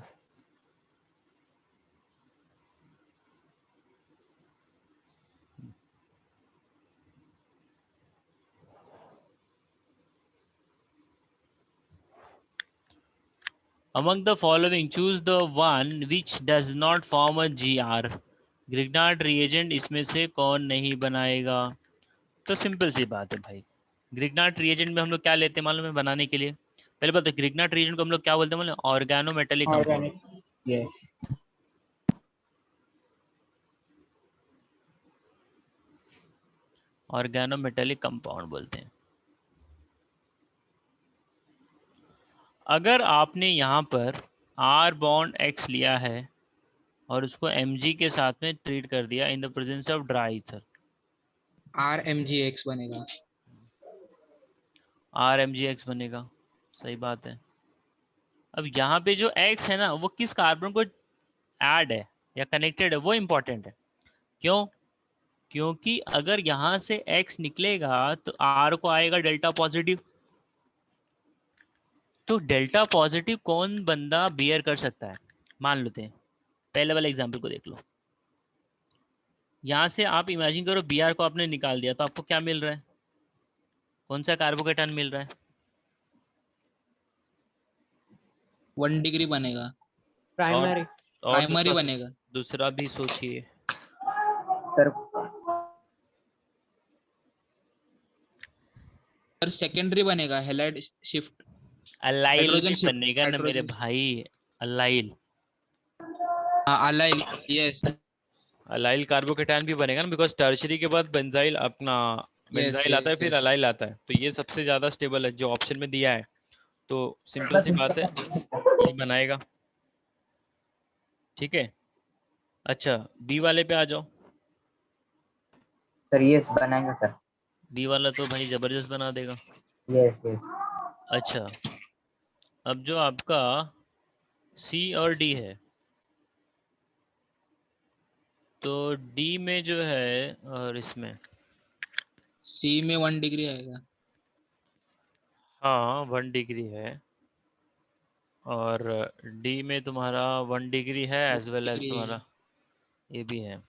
Among the following, choose the one which does not form a GR। Grignard reagent इसमें से कौन नहीं बनाएगा? तो सिंपल सी बात है भाई, ग्रिग्नार्ड रिएजेंट में हम लोग क्या लेते हैं मालूम है बनाने के लिए? पहले बात है, ग्रिग्नार्ड रिएजेंट को हम लोग क्या बोलते हैं मालूम? Organometallic compound. Organic. Yes. Organometallic compound बोलते हैं। अगर आपने यहाँ पर R बॉन्ड X लिया है और उसको Mg के साथ में ट्रीट कर दिया in the presence of dry ether, RMgX बनेगा। RMgX बनेगा, सही बात है। अब यहाँ पे जो X है ना वो किस कार्बन को ऐड है या कनेक्टेड है वो इम्पोर्टेंट है। क्यों? क्योंकि अगर यहाँ से X निकलेगा तो R को आएगा डेल्टा पॉजिटिव, तो डेल्टा पॉजिटिव कौन बंदा बियर कर सकता है? मान लेते हैं पहले वाले एग्जाम्पल को देख लो। यहाँ से आप इमेजिन करो Br को आपने निकाल दिया तो आपको क्या मिल रहा है? कौन सा कार्बोकेटायन मिल रहा है? 1 डिग्री बनेगा। Primary. और प्राइमरी बनेगा। दूसरा भी सोचिए। सर सर सेकेंडरी बनेगा, हैलाइड शिफ्ट। अलाइल हाइड्रोजन भी शिफ्ट, बनेगा ना मेरे हाइड्रोजन। भाई, अलाइल। हाँ अलाइल, यस अलाइल कार्बोकेटायन भी बनेगा ना, बिकॉज टर्शरी के बाद बेंजाइल अपना यस बेंजाइल आता है फिर यस। अलाइल आता है, तो ये सबसे ज्यादा स्टेबल है जो ऑप्शन में दिया है, तो सिंपल सी बात है ये बनाएगा। ठीक है, अच्छा बी वाले पे आ जाओ। सर यस बनाएंगे सर। बी वाला तो भाई जबरदस्त बना देगा। Yes yes. अच्छा अब जो आपका सी और डी है, तो डी में जो है और इसमें सी में 1 डिग्री आएगा। हाँ 1 डिग्री है और डी में तुम्हारा 1 डिग्री है एज वेल एज डिग्री है। तुम्हारा ये भी है।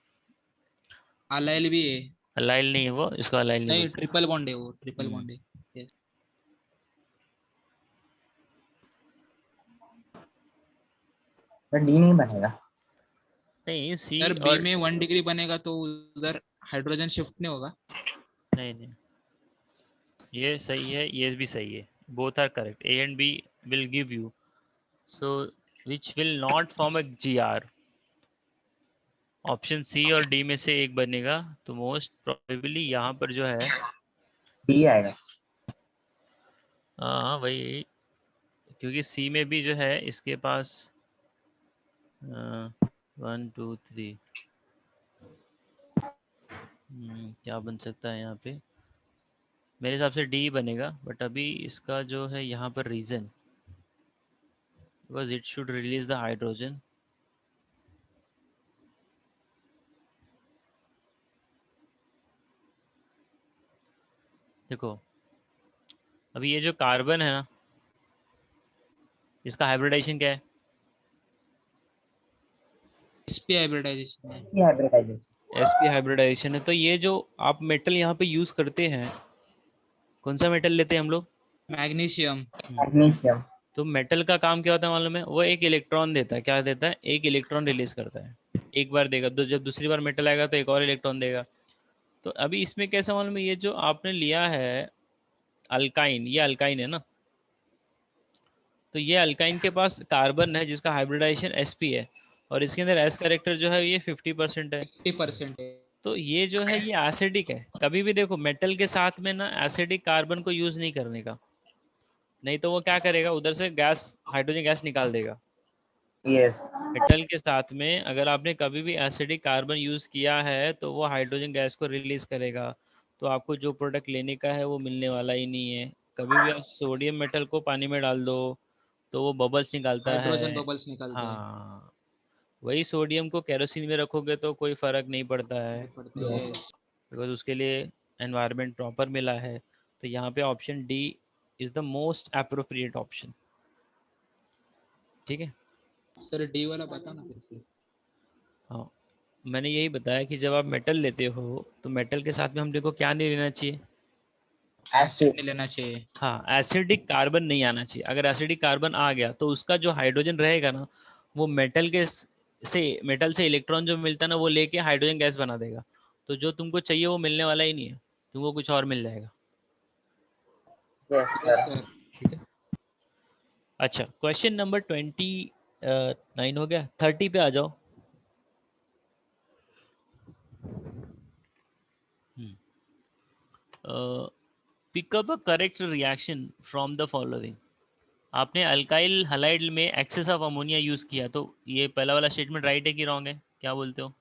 अलाइल भी है। अलाइल नहीं है वो, इसको अलाइल नहीं नहीं बोलते। ट्रिपल बॉन्ड है, वो ट्रिपल हम्म। बॉन्ड है। यस। सर डी नहीं बनेगा। नहीं सी सर बी और में 1 डिग्री बनेगा तो उधर हाइड्रोजन शिफ्ट नहीं होगा। नहीं नहीं, ये सही है, ये भी सही है, both are correct. A and B will give you, so which will not form a G R. Option C और डी में से एक बनेगा, तो मोस्ट प्रोबेबली यहाँ पर जो है डी आएगा। हाँ वही, क्योंकि सी में भी जो है इसके पास 1 2 3 क्या बन सकता है यहाँ पे? मेरे हिसाब से डी बनेगा, बट अभी इसका जो है यहाँ पर reason, because it should release the hydrogen. देखो अभी ये जो कार्बन है ना, इसका हाइब्रिडाइजेशन क्या है? sp हाइब्रिडाइजेशन है। ये हाइब्रिडाइजेशन। sp हाइब्रिडाइजेशन है। तो ये जो आप मेटल यहाँ पे यूज़ करते हैं, कौन सा मेटल लेते हैं हम लोग? मैग्नीशियम। मैग्नीशियम। तो मेटल का काम क्या होता है मालूम है? वो एक इलेक्ट्रॉन देता है। क्या देता है? एक इलेक्ट्रॉन रिलीज करता है। एक बार देगा, तो जब दूसरी बार मेटल आएगा तो एक और इलेक्ट्रॉन देगा। तो अभी इसमें कैसा मालूम है, ये जो आपने लिया है अल्काइन, ये अल्काइन है ना, तो ये अल्काइन के पास कार्बन है जिसका हाइब्रिडाइजेशन sp है, और इसके अंदर s कैरेक्टर जो है ये 50% है। 50% है। तो ये जो है ये एसिडिक है। कभी भी देखो मेटल के साथ में ना एसिडिक कार्बन को यूज नहीं करने का, नहीं तो वो क्या करेगा, उधर से गैस, हाइड्रोजन गैस निकाल देगा। यस। मेटल के साथ में अगर आपने कभी भी एसिडिक कार्बन यूज किया है तो वो हाइड्रोजन गैस को रिलीज करेगा, तो आपको जो प्रोडक्ट लेने का है वो मिलने वाला ही नहीं है। कभी भी आप सोडियम मेटल को पानी में डाल दो तो वो बबल्स निकालता हाइड्रोजन है। बबल्स निकलता है। हाँ, वही सोडियम को केरोसिन में रखोगे तो कोई फर्क नहीं पड़ता है, नहीं पड़ता है। Yes. बिकॉज उसके लिए एनवायरनमेंट प्रॉपर मिला है। तो यहाँ पे option D is the most appropriate option. ठीक है, सर डी वाला बता ना फिर से। हाँ मैंने यही बताया कि जब आप मेटल लेते हो तो मेटल के साथ में हम देखो क्या नहीं लेना चाहिए, एसिड लेना चाहिए। हाँ एसिडिक कार्बन नहीं आना चाहिए। अगर एसिडिक कार्बन आ गया तो उसका जो हाइड्रोजन रहेगा ना, वो मेटल से इलेक्ट्रॉन जो मिलता है ना वो लेके हाइड्रोजन गैस बना देगा। तो जो तुमको चाहिए वो मिलने वाला ही नहीं है, तुमको कुछ और मिल जाएगा। Yes yes sir. सर। ठीक है, अच्छा क्वेश्चन नंबर 29 हो गया, 30 पे आ जाओ। Pick up a correct reaction from the following. आपने अल्काइल हलाइड में एक्सेस ऑफ अमोनिया यूज किया, तो ये पहला वाला स्टेटमेंट राइट है कि रॉन्ग है, क्या बोलते हो?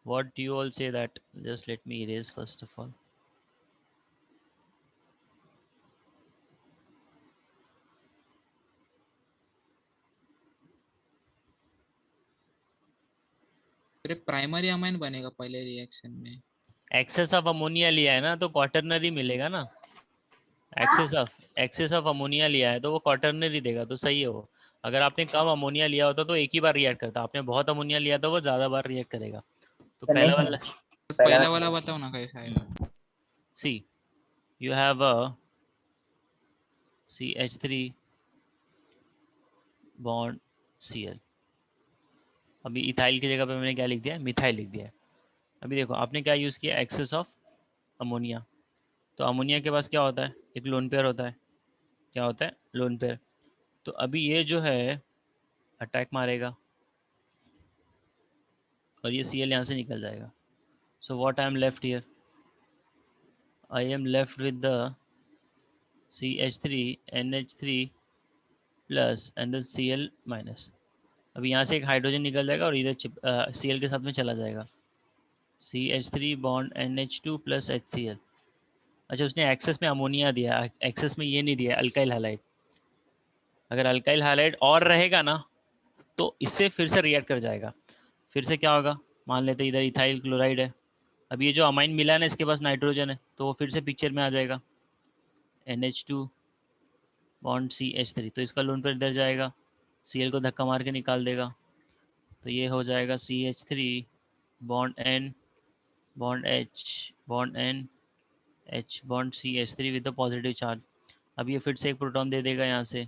What do you all say that? Just let me erase first of all. फिर प्राइमरी अमाइन बनेगा पहले रिएक्शन में। एक्सेस ऑफ अमोनिया लिया है ना, तो क्वार्टरनरी मिलेगा ना। एक्सेस ऑफ अमोनिया लिया है तो वो क्वार्टरनरी देगा, तो सही है वो। अगर आपने कम अमोनिया लिया होता तो एक ही बार रिएक्ट करता, आपने बहुत अमोनिया लिया तो वो ज़्यादा बार रिएक्ट करेगा। तो नहीं पहला सर, वाला पहला वाला बताओ ना कैसा आएगा। See, you have a CH3 bond Cl। अभी इथाइल की जगह पे मैंने क्या लिख दिया, मिथाइल लिख दिया है। अभी देखो आपने क्या यूज़ किया, एक्सेस ऑफ अमोनिया। तो अमोनिया के पास क्या होता है, एक लोन पेयर होता है। क्या होता है, लोन पेयर। तो अभी ये जो है अटैक मारेगा और ये Cl यहाँ से निकल जाएगा। So what I am left here, I am left with the CH3NH3 plus and then Cl minus. अभी यहाँ से एक हाइड्रोजन निकल जाएगा और इधर Cl के साथ में चला जाएगा, CH3 bond NH2 plus HCl। अच्छा, उसने एक्सेस में अमोनिया दिया, एक्सेस में ये नहीं दिया अल्काइल हाइलाइड। अगर अल्काइल हाइलाइड और रहेगा ना तो इससे फिर से रिएक्ट कर जाएगा। फिर से क्या होगा, मान लेते इधर इथाइल क्लोराइड है। अब ये जो अमाइन मिला है ना, इसके पास नाइट्रोजन है, तो वो फिर से पिक्चर में आ जाएगा, NH2 बॉन्ड CH3। तो इसका लोन पर इधर जाएगा, Cl को धक्का मार के निकाल देगा। तो ये हो जाएगा CH3 bond N bond H bond N H bond CH3 with the positive charge. अब ये फिर से एक प्रोटॉन दे देगा यहाँ से,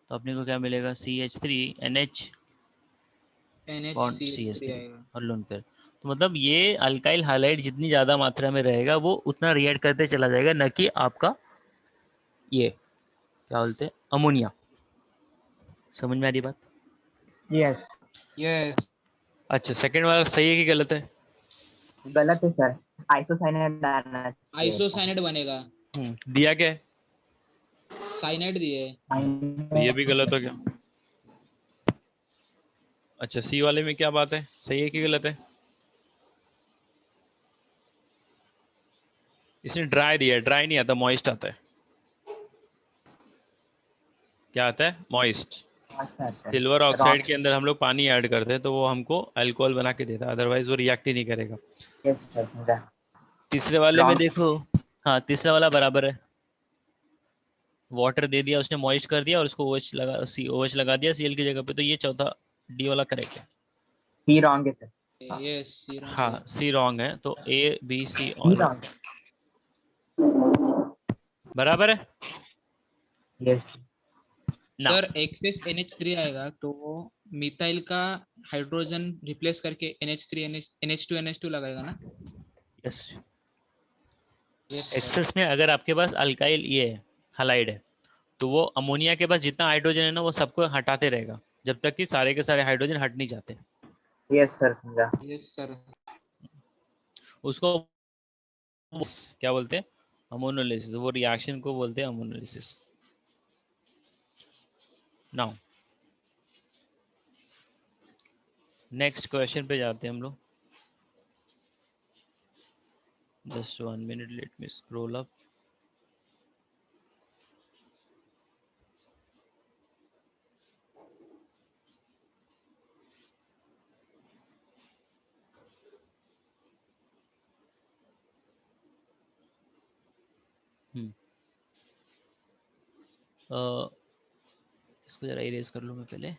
तो अपने को क्या मिलेगा, CH3NH बॉन्ड CH3 आएगा। और लोन पेयर। तो मतलब ये अल्काइल हाइलाइड जितनी ज़्यादा मात्रा में रहेगा वो उतना रिएक्ट करते चला जाएगा, न कि आपका ये क्या बोलते हैं अमोनिया। समझ में आ रही बात? यस। यस। अच्छा, सेकंड वाला सही है कि गलत है? गलत है सर, आइसोसाइनाइड आना चाहिए। आइसोसाइनेट बनेगा। दिया क्या है? साइनेट दिए। तो ये भी गलत हो गया। अच्छा, सी वाले में क्या बात है, सही है कि गलत है? इसने ड्राई दिया है, ड्राई नहीं आता, मॉइस्ट आता है। क्या आता है, मॉइस्ट। सिल्वर ऑक्साइड के अंदर हम लोग पानी ऐड करते हैं तो वो हमको अल्कोहल बना के देता है, अदरवाइज वो रिएक्ट ही नहीं करेगा। तीसरे वाले में देखो, हाँ तीसरा वाला बराबर है। वाटर दे दिया उसने, मॉइस्ट कर दिया और उसको OH लगा दिया Cl की जगह पे, तो ये चौथा डी वाला करेक्ट है। सी रॉन्ग है सर। यस, सी रॉन्ग। हाँ सी रॉन्ग है, तो A B C और बराबर है। यस सर एक्सेस NH3 आएगा तो मिथाइल का हाइड्रोजन रिप्लेस करके NH2 लगाएगा ना। यस, यस एक्सेस में अगर आपके पास अल्काइल ये है हाइलाइड है तो वो अमोनिया के पास जितना हाइड्रोजन है ना वो सबको हटाते रहेगा जब तक कि सारे के सारे हाइड्रोजन हट नहीं जाते। यस सर, समझा। Yes sir. उसको क्या बोलते हैं, अमोनोलिसिस। वो रिएक्शन को बोलते हैं अमोनोलिसिस। नाउ नेक्स्ट क्वेश्चन पे जाते हैं हम लोग। Just 1 minute, let me scroll up. इसको जरा इरेज कर लूँ मैं पहले।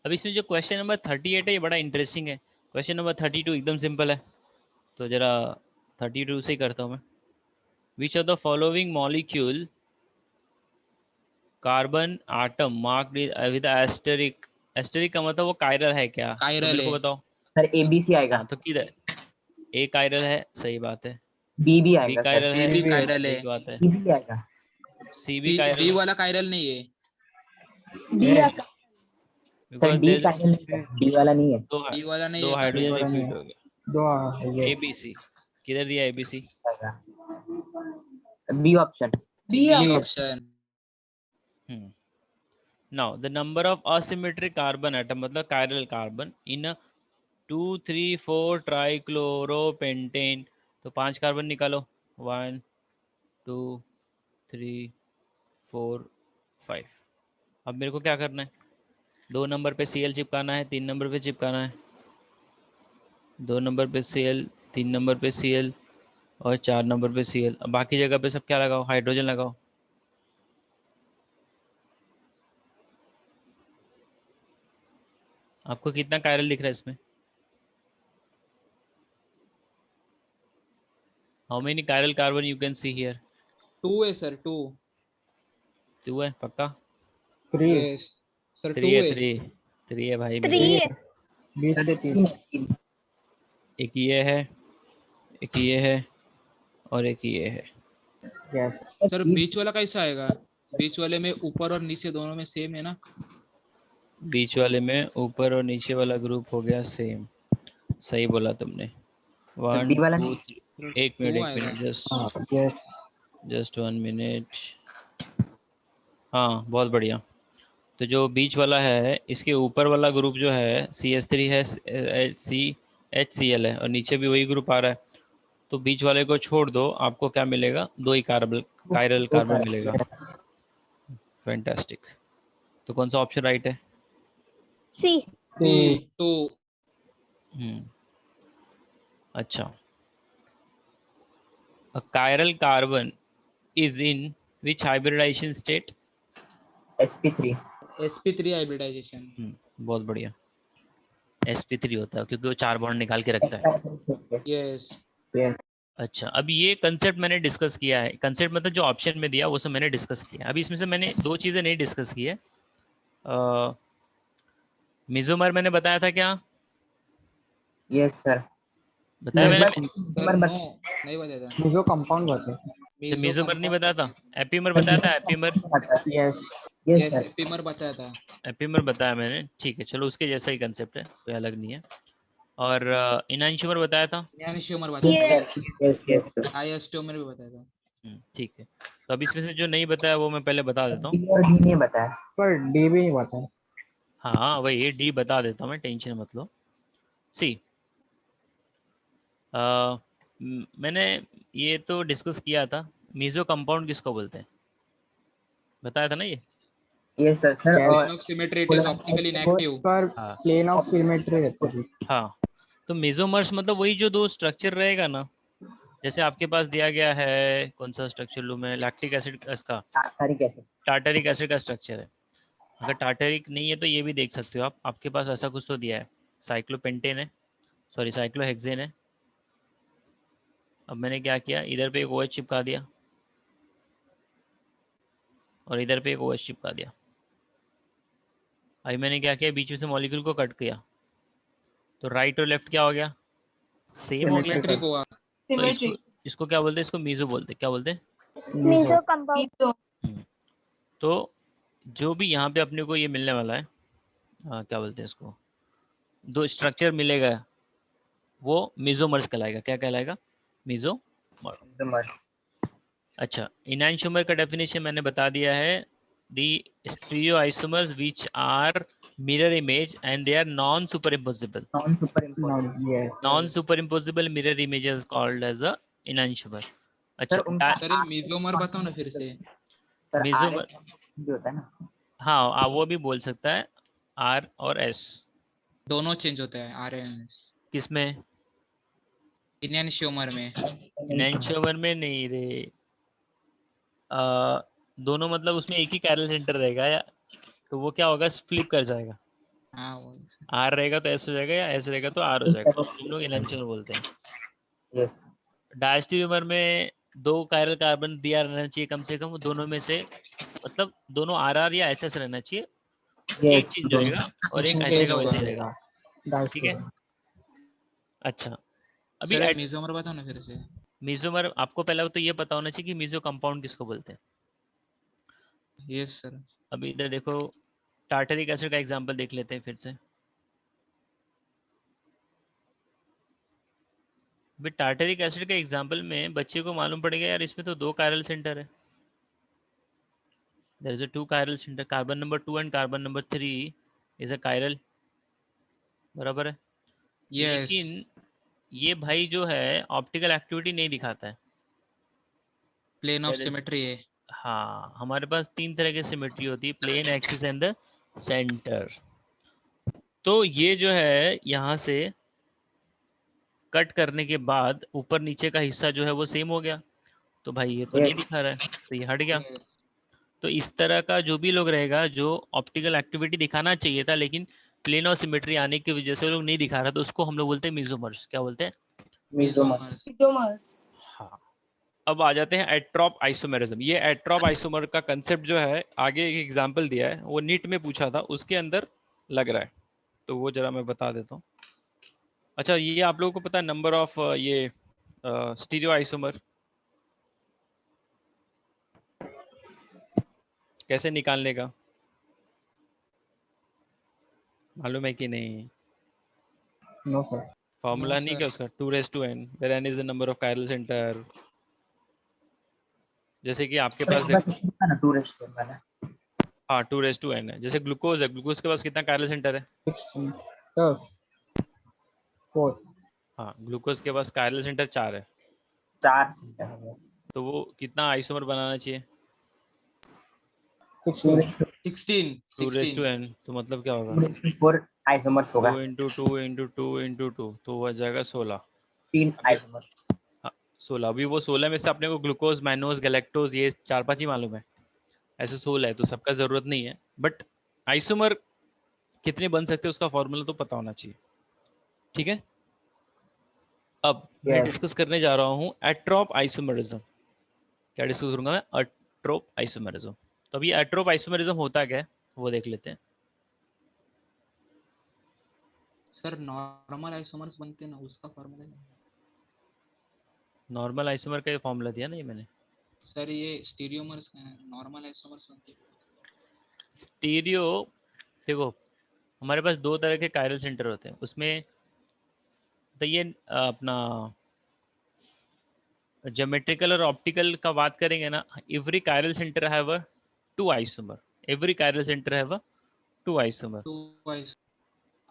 अब इसमें जो क्वेश्चन नंबर 38 है ये बड़ा इंटरेस्टिंग है। क्वेश्चन नंबर 32 एकदम सिंपल है, तो जरा 32 से ही करता हूँ मैं। Which of the following molecule carbon atom marked with asterisk. Asterisk का मतलब वो कायरल है क्या, तो कायरल मेरे को है। बताओ। सर ABC आएगा। हाँ तो किधर, ए कायरल है, सही बात है। बी भी बी आएगा सर। कायरल है, बी कायरल है। सही बात है। सी भी आएगा। सी भी कायरल डी है। वाला कायरल नहीं है। D sir because D there's final नहीं है, डी वाला नहीं है। डी वाला नहीं दो है हाइड्रोजन वाला नहीं रिपीट है। हो गया। दो ये ABC किधर दिया ABC? B option. B option. Now the number of asymmetric carbon atom मतलब chiral carbon in a 2, 3, 4 trichloropentate, तो 5 कार्बन निकालो, 1, 2, 3, 4, 5। अब मेरे को क्या करना है, 2 नंबर पे Cl चिपकाना है, 3 नंबर पे चिपकाना है, 2 नंबर पे Cl, 3 नंबर पे Cl और 4 नंबर पे Cl। अब बाकी जगह पे सब क्या लगाओ, हाइड्रोजन लगाओ। आपको कितना कायरल दिख रहा है इसमें? How many chiral carbon you can see here? 2 है सर, 2। 2 है पक्का? 3 यस सर, 3 2 है, है। 3 है भाई मेरे। 3 है। बीच के 3 एक ये है, एक ये है और एक ये है। यस सर बीच वाला कैसा आएगा? बीच वाले में ऊपर और नीचे दोनों में सेम है ना? बीच वाले में ऊपर और नीचे वाला ग्रुप हो गया सेम। सही बोला तुमने। 1 डी वाला 2 नहीं। 3 एक मिनट 2 एक आएगा। Minute yes just 1 minute. हाँ बहुत बढ़िया। तो जो बीच वाला है इसके ऊपर वाला ग्रुप जो है CH3 है, CHCl है और नीचे भी वही ग्रुप आ रहा है, तो बीच वाले को छोड़ दो, आपको क्या मिलेगा, 2 ही कायरल कार्बन मिलेगा। फैंटास्टिक। तो कौन सा ऑप्शन राइट है? सी। 2। अच्छा, a chiral carbon is in which hybridization state? sp3। sp3 hybridization. बहुत बढ़िया, sp3 होता है क्योंकि वो 4 बॉन्ड निकाल के रखता है। यस। अच्छा, अब ये कंसेप्ट मैंने डिस्कस किया है। कंसेप्ट मतलब जो ऑप्शन में दिया वो सब मैंने डिस्कस किया। अभी इसमें से मैंने 2 चीज़ें नहीं डिस्कस की है। मिजोमर मैंने बताया था क्या? Yes sir. बताया मैंने? सर नो, नहीं बताया था। जो कंपाउंड होते हैं। तो मिजोमर नहीं बताया था, एपीमर सर, बताया था। Epimer, yes yes yes, sir. Epimer बताया था। एपीमर बताया मैंने, ठीक है चलो, उसके जैसा ही कंसेप्ट है, कोई अलग नहीं है। और इनांशुमर बताया था। यानिशियोमर बताया था। Yes yes yes sir. आईएसटोमर भी बताया था। ठीक है। तो अब इसमें से जो नहीं बताया वो मैं पहले बता देता हूँ। डी और डी नहीं बताया। पर डी भी नहीं बताया। हाँ वही डी बता देता हूँ मैं, टेंशन मत लो। सी, मैंने ये तो डिस्कस किया था, मीजो कंपाउंड किसको बोलते हैं, बताया था ना ये। Yes sir sir. Yes. और plane of symmetry, it is optically inactive. पर हाँ प्लेन ऑफ सिमेट्री रहते हैं। हाँ, तो मेसोमर्स मतलब वही जो 2 स्ट्रक्चर रहेगा ना, जैसे आपके पास दिया गया है, कौन सा स्ट्रक्चर लूँ मैं, लैक्टिक एसिड इसका, सारी कैसे। टार्टरिक एसिड का स्ट्रक्चर है। अगर टार्टरिक नहीं है तो ये भी देख सकते हो आप, आपके पास ऐसा कुछ तो दिया है, साइक्लोपेंटेन है, सॉरी साइक्लोहेक्सेन है। अब मैंने क्या किया, इधर पे एक OH चिपका दिया और इधर पे एक OH चिपका दिया। अभी मैंने क्या किया, बीच में से मॉलिक्यूल को कट किया, तो राइट और लेफ्ट क्या हो गया, सेम हो गया। सिमेट्रिक हुआ। तो इसको क्या बोलते हैं, इसको मीजो बोलते हैं। क्या बोलते हैं? Meso compound. तो जो भी यहाँ पे अपने को ये मिलने वाला है, क्या बोलते हैं इसको, 2 स्ट्रक्चर मिलेगा, वो मेसोमर्स कहलाएगा। क्या कहलाएगा? मेसोमर। अच्छा, इनैंशोमर का डेफिनेशन मैंने बता दिया है, the stereoisomers which are mirror image and they are non superimposable. Non superimposable mirror image is called as a enantiomer. अच्छा, सर ये मीजोमर बताओ ना फिर से। मेसोमर जो होता है ना। हाँ वो भी बोल सकता है, R और S। दोनों चेंज होते हैं आरएनएस। किसमें? इनएंशियोमर में। इनैंशोमर में नहीं रे, दोनों मतलब उसमें एक ही कैरल सेंटर रहेगा या, तो वो क्या होगा, फ्लिप कर जाएगा। हाँ वो R रहेगा तो S हो जाएगा या S रहेगा तो R हो जाएगा, तो हम लोग इनैंशोमर बोलते हैं। यस डायस्टीरियोमर में 2 कायरल कार्बन दिया रहना चाहिए कम से कम, दोनों में से, मतलब दोनों RR या SS रहना चाहिए, एक यस चेंज होएगा और एक ऐसे चेंज का वैसे होगा। ही रहेगा। ठीक है। अच्छा, अभी सर मीजोमर बताओ ना फिर से। मीजोमर, आपको पहले तो ये पता होना चाहिए कि मीजो कंपाउंड किसको बोलते हैं। Yes sir. अभी इधर देखो, टार्टरिक एसिड का एग्जांपल देख लेते हैं फिर से। बट टार्टरिक एसिड के एग्जांपल में बच्चे को मालूम पड़ेगा यार इसमें तो 2 कायरल सेंटर है। There is a 2 chiral centre, carbon number 2 and carbon number 3 is a chiral, बराबर है। यस लेकिन ये भाई जो है ऑप्टिकल एक्टिविटी नहीं दिखाता है। Plane of There is- symmetry है। हाँ, हमारे पास 3 तरह की सिमेट्री होती है, plane, axis and the centre. तो ये जो है यहाँ से कट करने के बाद ऊपर नीचे का हिस्सा जो है वो सेम हो गया, तो भाई ये तो नहीं Yes. दिखा रहा है, तो ये हट गया। Yes. तो इस तरह का जो भी लोग रहेगा जो ऑप्टिकल एक्टिविटी दिखाना चाहिए था लेकिन प्लेन और सिमेट्री आने की वजह से लोग नहीं दिखा रहा, तो उसको हम लोग बोलते हैं मीजोमर्स। क्या बोलते हैं? Mesomers. हाँ। अब आ जाते हैं एट्रोप आइसोमेरिज्म। ये एट्रोप आइसोमर का कंसेप्ट जो है आगे एक एग्जांपल दिया है, वो नीट में पूछा था, उसके अंदर लग रहा है, तो वो जरा मैं बता देता हूँ। अच्छा, ये आप लोगों को पता है नंबर ऑफ ये स्टीरियो आइसोमर कैसे निकालने का मालूम है कि नहीं? No sir. फॉर्मूला No, नहीं sir. क्या उसका, 2n, where n is the number of chiral center। जैसे कि आपके पास बस इसका ना 2 रेस्ट वाला। हाँ 2n है। जैसे ग्लूकोज है, ग्लूकोज के पास कितना chiral सेंटर है? 16. Yes. 4. हाँ, ग्लूकोज के पास chiral सेंटर 4 है, 4 सेंटर है बस। तो वो कितना आइसोमर बनाना चाहिए? 16. 16. 2n, तो मतलब क्या होगा? 4 आइसोमर्स होगा। 2 इंटू 2 इंटू 2 इंटू 2, तो वो आ जाएगा 16। 3 आइसोमर्स। हाँ 16। अभी वो 16 में से अपने को ग्लूकोज, मैनोज, गैलेक्टोज ये 4-5 ही मालूम है, ऐसे 16 है, तो सबका ज़रूरत नहीं है, बट आइसोमर कितने बन सकते हैं उसका फॉर्मूला तो पता होना चाहिए। ठीक है, अब मैं Yes. डिस्कस करने जा रहा हूँ एट्रोप आइसोमेरिज्म। क्या डिस्कस करूंगा मैं? एट्रोप आइसोमेरिज्म। तो अभी एट्रोप आइसोमेरिज्म होता क्या है वो देख लेते हैं। सर नॉर्मल आइसोमर्स बनते हैं ना, उसका फॉर्मूला है। नॉर्मल आइसोमर का ये फॉर्मूला दिया ना ये मैंने। सर ये स्टीरियोमर्स नॉर्मल आइसोमर्स बनते हैं। स्टीरियो, देखो हमारे पास 2 तरह के कायरल सेंटर होते हैं, उसमें तो ये अपना ज्योमेट्रिकल और ऑप्टिकल का बात करेंगे ना, every chiral centre have a 2 isomer, every chiral centre have a 2 isomer, तो ice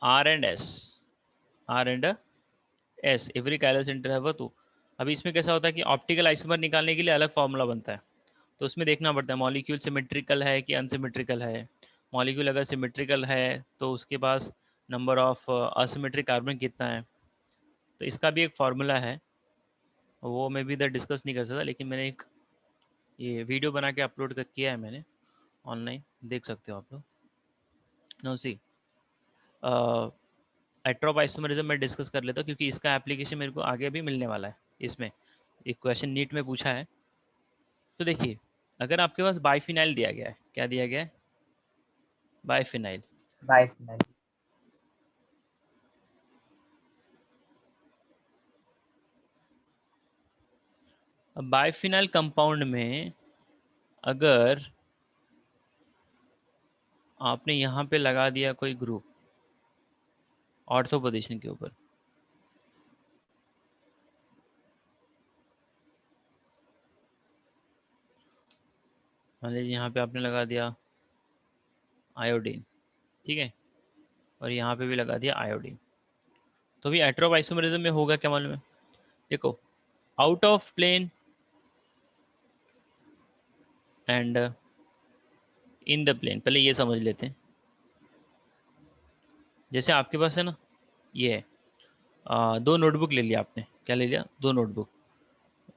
R and S, R and S, every chiral centre have a 2। अभी इसमें कैसा होता है कि ऑप्टिकल आइसोमर निकालने के लिए अलग फार्मूला बनता है, तो उसमें देखना पड़ता है मॉलिक्यूल सिमेट्रिकल है कि अनसिमेट्रिकल है। मॉलिक्यूल अगर सिमेट्रिकल है तो उसके पास नंबर ऑफ असिमेट्रिक कार्बन कितना है, तो इसका भी एक फार्मूला है, वो मैं भी इधर डिस्कस नहीं कर सकता, लेकिन मैंने एक ये वीडियो बना के अपलोड कर किया है मैंने, ऑनलाइन देख सकते हो आप लोग। नो सी एट्रोप आइसोमेरिज्म में डिस्कस कर लेता हूँ क्योंकि इसका एप्लीकेशन मेरे को आगे भी मिलने वाला है। इसमें एक क्वेश्चन नीट में पूछा है, तो देखिए अगर आपके पास बाइफिनाइल दिया गया है, क्या दिया गया है? बाइफिनाइल। बाइफिनाइल। अब बाइफिनाइल कंपाउंड में अगर आपने यहाँ पे लगा दिया कोई ग्रुप ऑर्थो पोजीशन के ऊपर, मान लीजिए यहाँ पे आपने लगा दिया आयोडीन, ठीक है, और यहाँ पे भी लगा दिया आयोडीन, तो भी एट्रोप आइसोमेरिज्म में होगा क्या मालूम है? देखो out of plane and in the plane, पहले ये समझ लेते हैं। जैसे आपके पास है ना ये है, 2 नोटबुक ले लिया आपने, क्या ले लिया? 2 नोटबुक।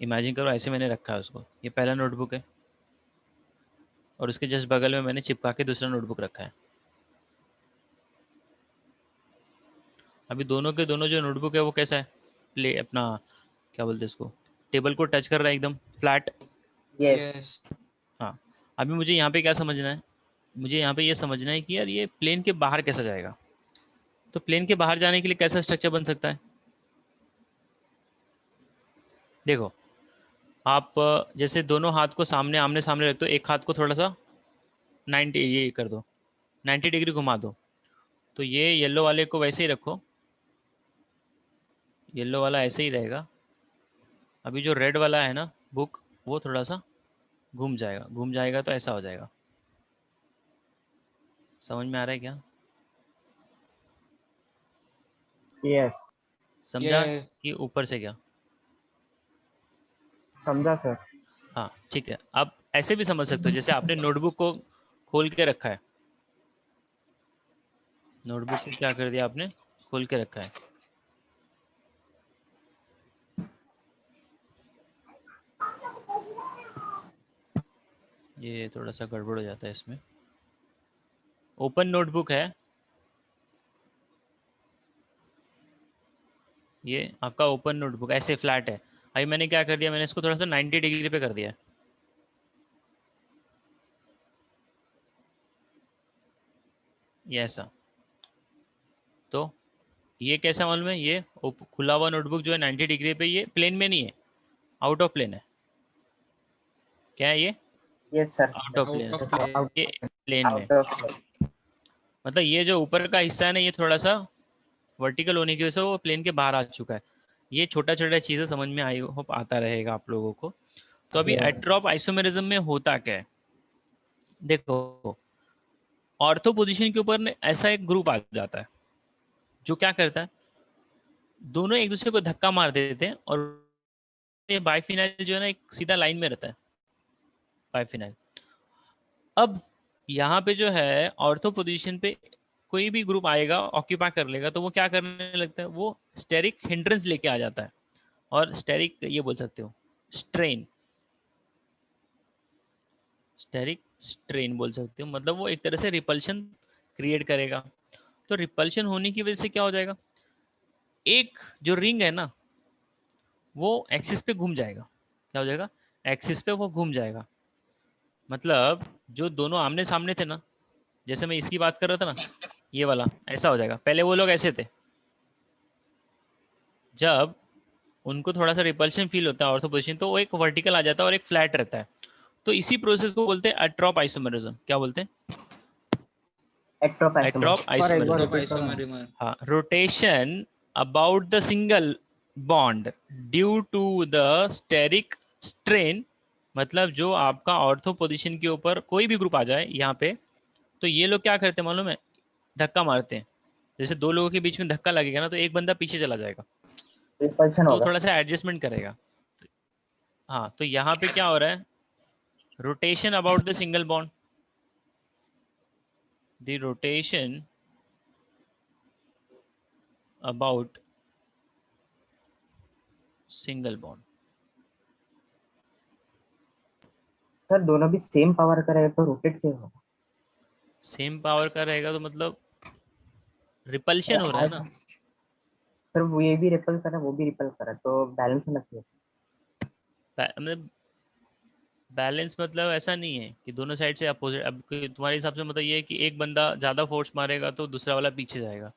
इमेजिन करो ऐसे मैंने रखा है उसको, ये पहला नोटबुक है और उसके जस्ट बगल में मैंने चिपका के दूसरा नोटबुक रखा है। अभी दोनों के दोनों जो नोटबुक है वो कैसा है? प्ले अपना क्या बोलते हैं इसको, टेबल को टच कर रहा है एकदम फ्लैट। यस। यस हाँ, अभी मुझे यहाँ पे क्या समझना है? मुझे यहाँ पे ये समझना है कि यार ये प्लेन के बाहर कैसा जाएगा, तो प्लेन के बाहर जाने के लिए कैसा स्ट्रक्चर बन सकता है? देखो आप जैसे दोनों हाथ को सामने आमने सामने रख दो, एक हाथ को थोड़ा सा 90 ये कर दो, 90 डिग्री घुमा दो, तो ये येलो वाले को वैसे ही रखो, येलो वाला ऐसे ही रहेगा। अभी जो रेड वाला है ना बुक, वो थोड़ा सा घूम जाएगा तो ऐसा हो जाएगा। समझ में आ रहा है क्या? Yes. समझा Yes. कि ऊपर से क्या? समझा सर। हाँ ठीक है। आप ऐसे भी समझ सकते हो, जैसे आपने नोटबुक को खोल के रखा है, नोटबुक को क्या कर दिया आपने, खोल के रखा है। ये थोड़ा सा गड़बड़ हो जाता है इसमें। ओपन नोटबुक है, ये आपका ओपन नोटबुक ऐसे फ्लैट है। अभी मैंने क्या कर दिया, मैंने इसको थोड़ा सा 90 डिग्री पे कर दिया है। ये ऐसा, तो ये कैसा मालूम है, ये खुला हुआ नोटबुक जो है 90 डिग्री पे, ये प्लेन में नहीं है, आउट ऑफ प्लेन है। क्या है ये? Yes sir. Out of Out plane, of plane. ये प्लेन में। आउट ऑफ मतलब ये जो ऊपर का हिस्सा है ना, ये थोड़ा सा वर्टिकल होने की वजह से वो प्लेन के बाहर आ चुका है। ये छोटा छोटा चीज़ें समझ में आई होप आता रहेगा आप लोगों को। तो अभी Yes. एट्रोप आइसोमेरिज्म में होता क्या है, देखो ऑर्थो पोजीशन के ऊपर ऐसा एक ग्रुप आ जाता है जो क्या करता है, दोनों एक दूसरे को धक्का मार देते हैं और ये बाइफिनाइल जो है ना एक सीधा लाइन में रहता है, बाइफिनाइल। अब यहाँ पे जो है ऑर्थो पोजीशन पे कोई भी ग्रुप आएगा, ऑक्यूपाई कर लेगा, तो वो क्या करने लगता है, वो स्टेरिक हिंड्रेंस लेके आ जाता है। और स्टेरिक ये बोल सकते हो स्ट्रेन, स्टेरिक स्ट्रेन बोल सकते हो, मतलब वो एक तरह से रिपल्शन क्रिएट करेगा। तो रिपल्शन होने की वजह से क्या हो जाएगा, एक जो रिंग है ना वो एक्सिस पे घूम जाएगा। क्या हो जाएगा, एक्सिस पे वो घूम जाएगा। मतलब जो दोनों आमने सामने थे ना, जैसे मैं इसकी बात कर रहा था ना, ये वाला ऐसा हो जाएगा। पहले वो लोग ऐसे थे, जब उनको थोड़ा सा रिपल्शन फील होता है ऑर्थो पोजीशन, तो वो एक वर्टिकल आ जाता है और एक फ्लैट रहता है। तो इसी प्रोसेस को बोलते हैं एट्रोप आइसोमेरिज्म। क्या बोलते हैं? एट्रोप एट्रोप सर एक बार आइसोमेरिज्म। Out of रिपीट करना। isomerism. हाँ, rotation about the single bond due to the steric strain. मतलब जो आपका ऑर्थो पोजीशन के ऊपर कोई भी ग्रुप आ जाए यहाँ पे, तो ये लोग क्या करते हैं मालूम है, धक्का मारते हैं। जैसे दो लोगों के बीच में धक्का लगेगा ना, तो एक बंदा पीछे चला जाएगा, रिपल्शन तो होगा। थोड़ा सा एडजस्टमेंट करेगा। हाँ, तो यहाँ पे क्या हो रहा है, rotation about the single bond, the rotation about single bond. Sir दोनों भी सेम पावर का रहेगा तो रोटेट क्यों होगा? सेम पावर का रहेगा तो मतलब रिपल्शन हो रहा है ना। सर वो ये भी रिपल कर रहा है, वो भी रिपल कर रहा है, तो बैलेंस होना चाहिए। मतलब बैलेंस मतलब ऐसा नहीं है कि दोनों साइड से अपोजिट। अब तुम्हारे हिसाब से मतलब ये है कि एक बंदा ज़्यादा फोर्स मारेगा तो दूसरा वाला पीछे जाएगा,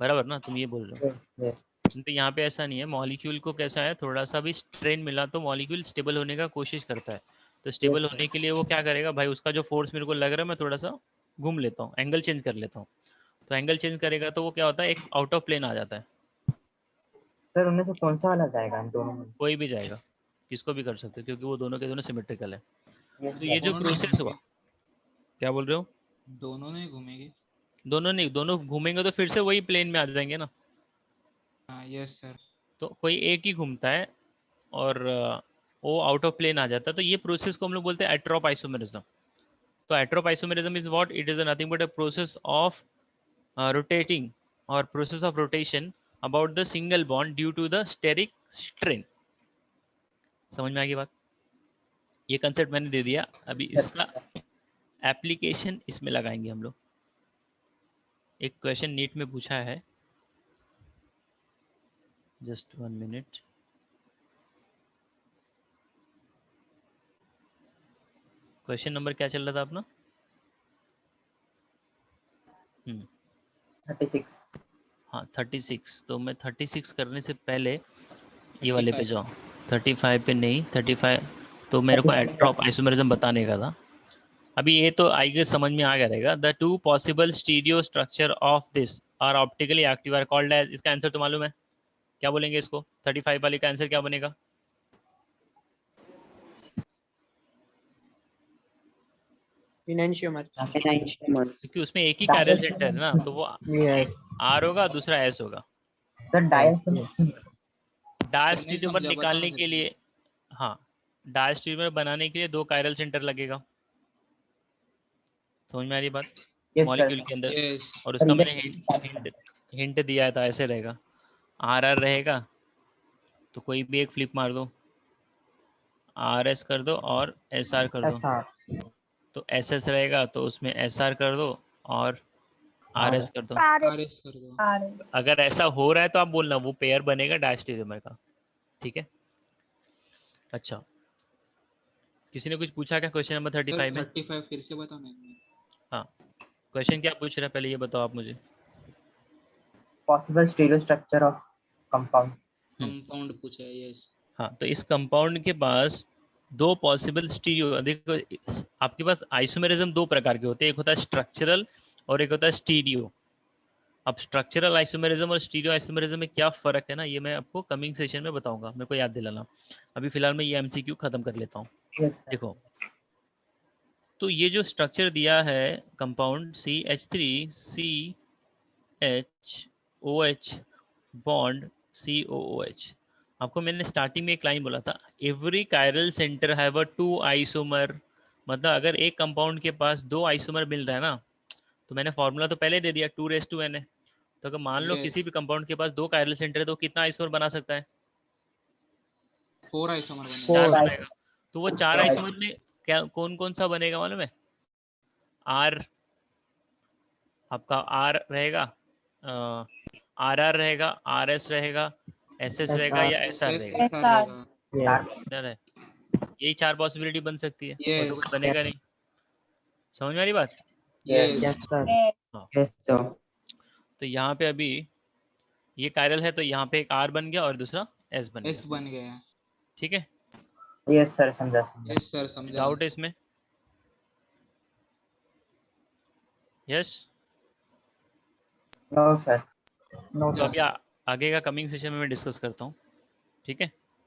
बराबर ना, तुम ये बोल रहे हो। Yes yes. तो यहाँ पे ऐसा नहीं है। मॉलिक्यूल को कैसा है, थोड़ा सा भी स्ट्रेन मिला तो मॉलिक्यूल स्टेबल होने का कोशिश करता है। तो स्टेबल होने के लिए वो क्या करेगा भाई, उसका जो फोर्स मेरे को लग रहा है, मैं थोड़ा सा घूम लेता हूँ, एंगल चेंज कर लेता हूँ। तो एंगल चेंज करेगा तो वो क्या होता है, एक आउट ऑफ प्लेन आ जाता है। सर उनमें से कौन सा वाला जाएगा इन दोनों में? कोई भी जाएगा, किसको भी कर सकते हो, क्योंकि वो दोनों के दोनों सिमेट्रिकल है। यस तो ये सर। जो दोनों नहीं प्रोसेस हुआ, घूमेंगे, क्या बोल रहे हो? दोनों नहीं घूमेंगे। दोनों नहीं, दोनों घूमेंगे तो फिर से वही प्लेन में आ जाएंगे ना। हाँ यस सर। तो कोई एक ही घूमता है और वो आउट ऑफ प्लेन आ जाता है। तो ये प्रोसेस को हम लोग बोलते हैं एट्रोप आइसोमेरिज्म। तो atropisomerism is what, it is nothing but a process of rotating और process of rotation about the single bond due to the steric strain. समझ में आ गई बात? ये कंसेप्ट मैंने दे दिया। अभी इसका एप्लीकेशन इसमें लगाएंगे हम लोग। एक क्वेश्चन नीट में पूछा है, जस्ट 1 मिनट। क्वेश्चन नंबर क्या चल रहा था अपना? 36। हाँ 36। तो मैं 36 करने से पहले ये वाले पे 35. जाओ। 35 पे नहीं, 35 तो मेरे को एट्रोप आइसोमेरिज्म बताने का था। अभी ये तो आई गेस समझ में आ गया रहेगा। The two possible stereo structure of this are optically active are called as, इसका आंसर तो मालूम है, क्या बोलेंगे इसको? 35 वाले का आंसर क्या बनेगा? Enantiomers. क्योंकि उसमें एक ही कायरल सेंटर है ना, तो वो Yes. आर होगा, दूसरा एस होगा। सर डायस्टेरियोमर डायस्टेरियोमर समझा, बताओ निकालने ना के फिर। लिए, हाँ, डायस्टेरियोमर बनाने के लिए 2 कायरल सेंटर लगेगा। समझ में आ रही बात? यस मॉलिक्यूल सर के अंदर। यस और उसका मैंने हिंट दिया था, ऐसे रहेगा, आर आर रहेगा तो कोई भी एक फ्लिप मार दो, आर एस कर दो और एस आर कर दो। SR. तो एस एस रहेगा तो उसमें एस आर कर दो और आर एस कर दो। RS आरएस कर दो। अगर ऐसा हो रहा है तो आप बोलना, वो पेयर बनेगा डायस्टेरियोमर का। ठीक है, अच्छा, किसी ने कुछ पूछा क्या क्वेश्चन नंबर 35 में? 35 फिर से बताओ ना। हाँ, क्वेश्चन क्या पूछ रहा है पहले ये बताओ आप मुझे। Possible stereo structure of compound. Compound पूछा है, यस। हाँ, तो इस कंपाउंड के पास 2 पॉसिबल स्टीरियो, देखो आपके पास आइसोमेरिज्म 2 प्रकार के होते हैं, एक होता है स्ट्रक्चरल और एक होता है स्टीरियो। अब स्ट्रक्चरल आइसोमेरिज्म और स्टीरियो आइसोमेरिज्म में क्या फ़र्क है ना, ये मैं आपको कमिंग सेशन में बताऊंगा, मेरे को याद दिलाना। अभी फिलहाल मैं ये एमसीक्यू खत्म कर लेता हूँ। Yes sir. देखो, तो ये जो स्ट्रक्चर दिया है कंपाउंड CH3CHOH बॉन्ड COOH, आपको मैंने स्टार्टिंग में एक लाइन बोला था, every chiral centre have a 2 isomer. मतलब अगर एक कंपाउंड के पास 2 आइसोमर मिल रहा है ना, तो मैंने फॉर्मूला तो पहले दे दिया 2:n है। तो अगर मान लो किसी यस भी कंपाउंड के पास 2 कायरल सेंटर है तो कितना आइसोमर बना सकता है? 4 आइसोमर बनेगा। 4 4 बनाएगा। तो वो 4 आइसोमर में क्या कौन कौन सा बनेगा मालूम है? आर, आपका आर रहेगा, आर आर रहेगा, आर एस रहेगा, एस एस रहेगा या एस आर एस रहेगा। एस आर रहेगा। Yes. याद है? यही 4 पॉसिबिलिटी बन सकती है, और तो यस कुछ बनेगा नहीं। समझ में आ रही बात? Yes Yes, sir. हाँ, यस सर। तो यहाँ पे अभी ये कायरल है तो यहाँ पे एक आर बन गया और दूसरा एस बन एस गया। बन गया। ठीक है, यस सर, समझा समझा। यस सर, समझा। डाउट है इसमें? यस। No sir. नो तो सर। अभी आगे का कमिंग सेशन में मैं डिस्कस करता हूँ। ठीक है।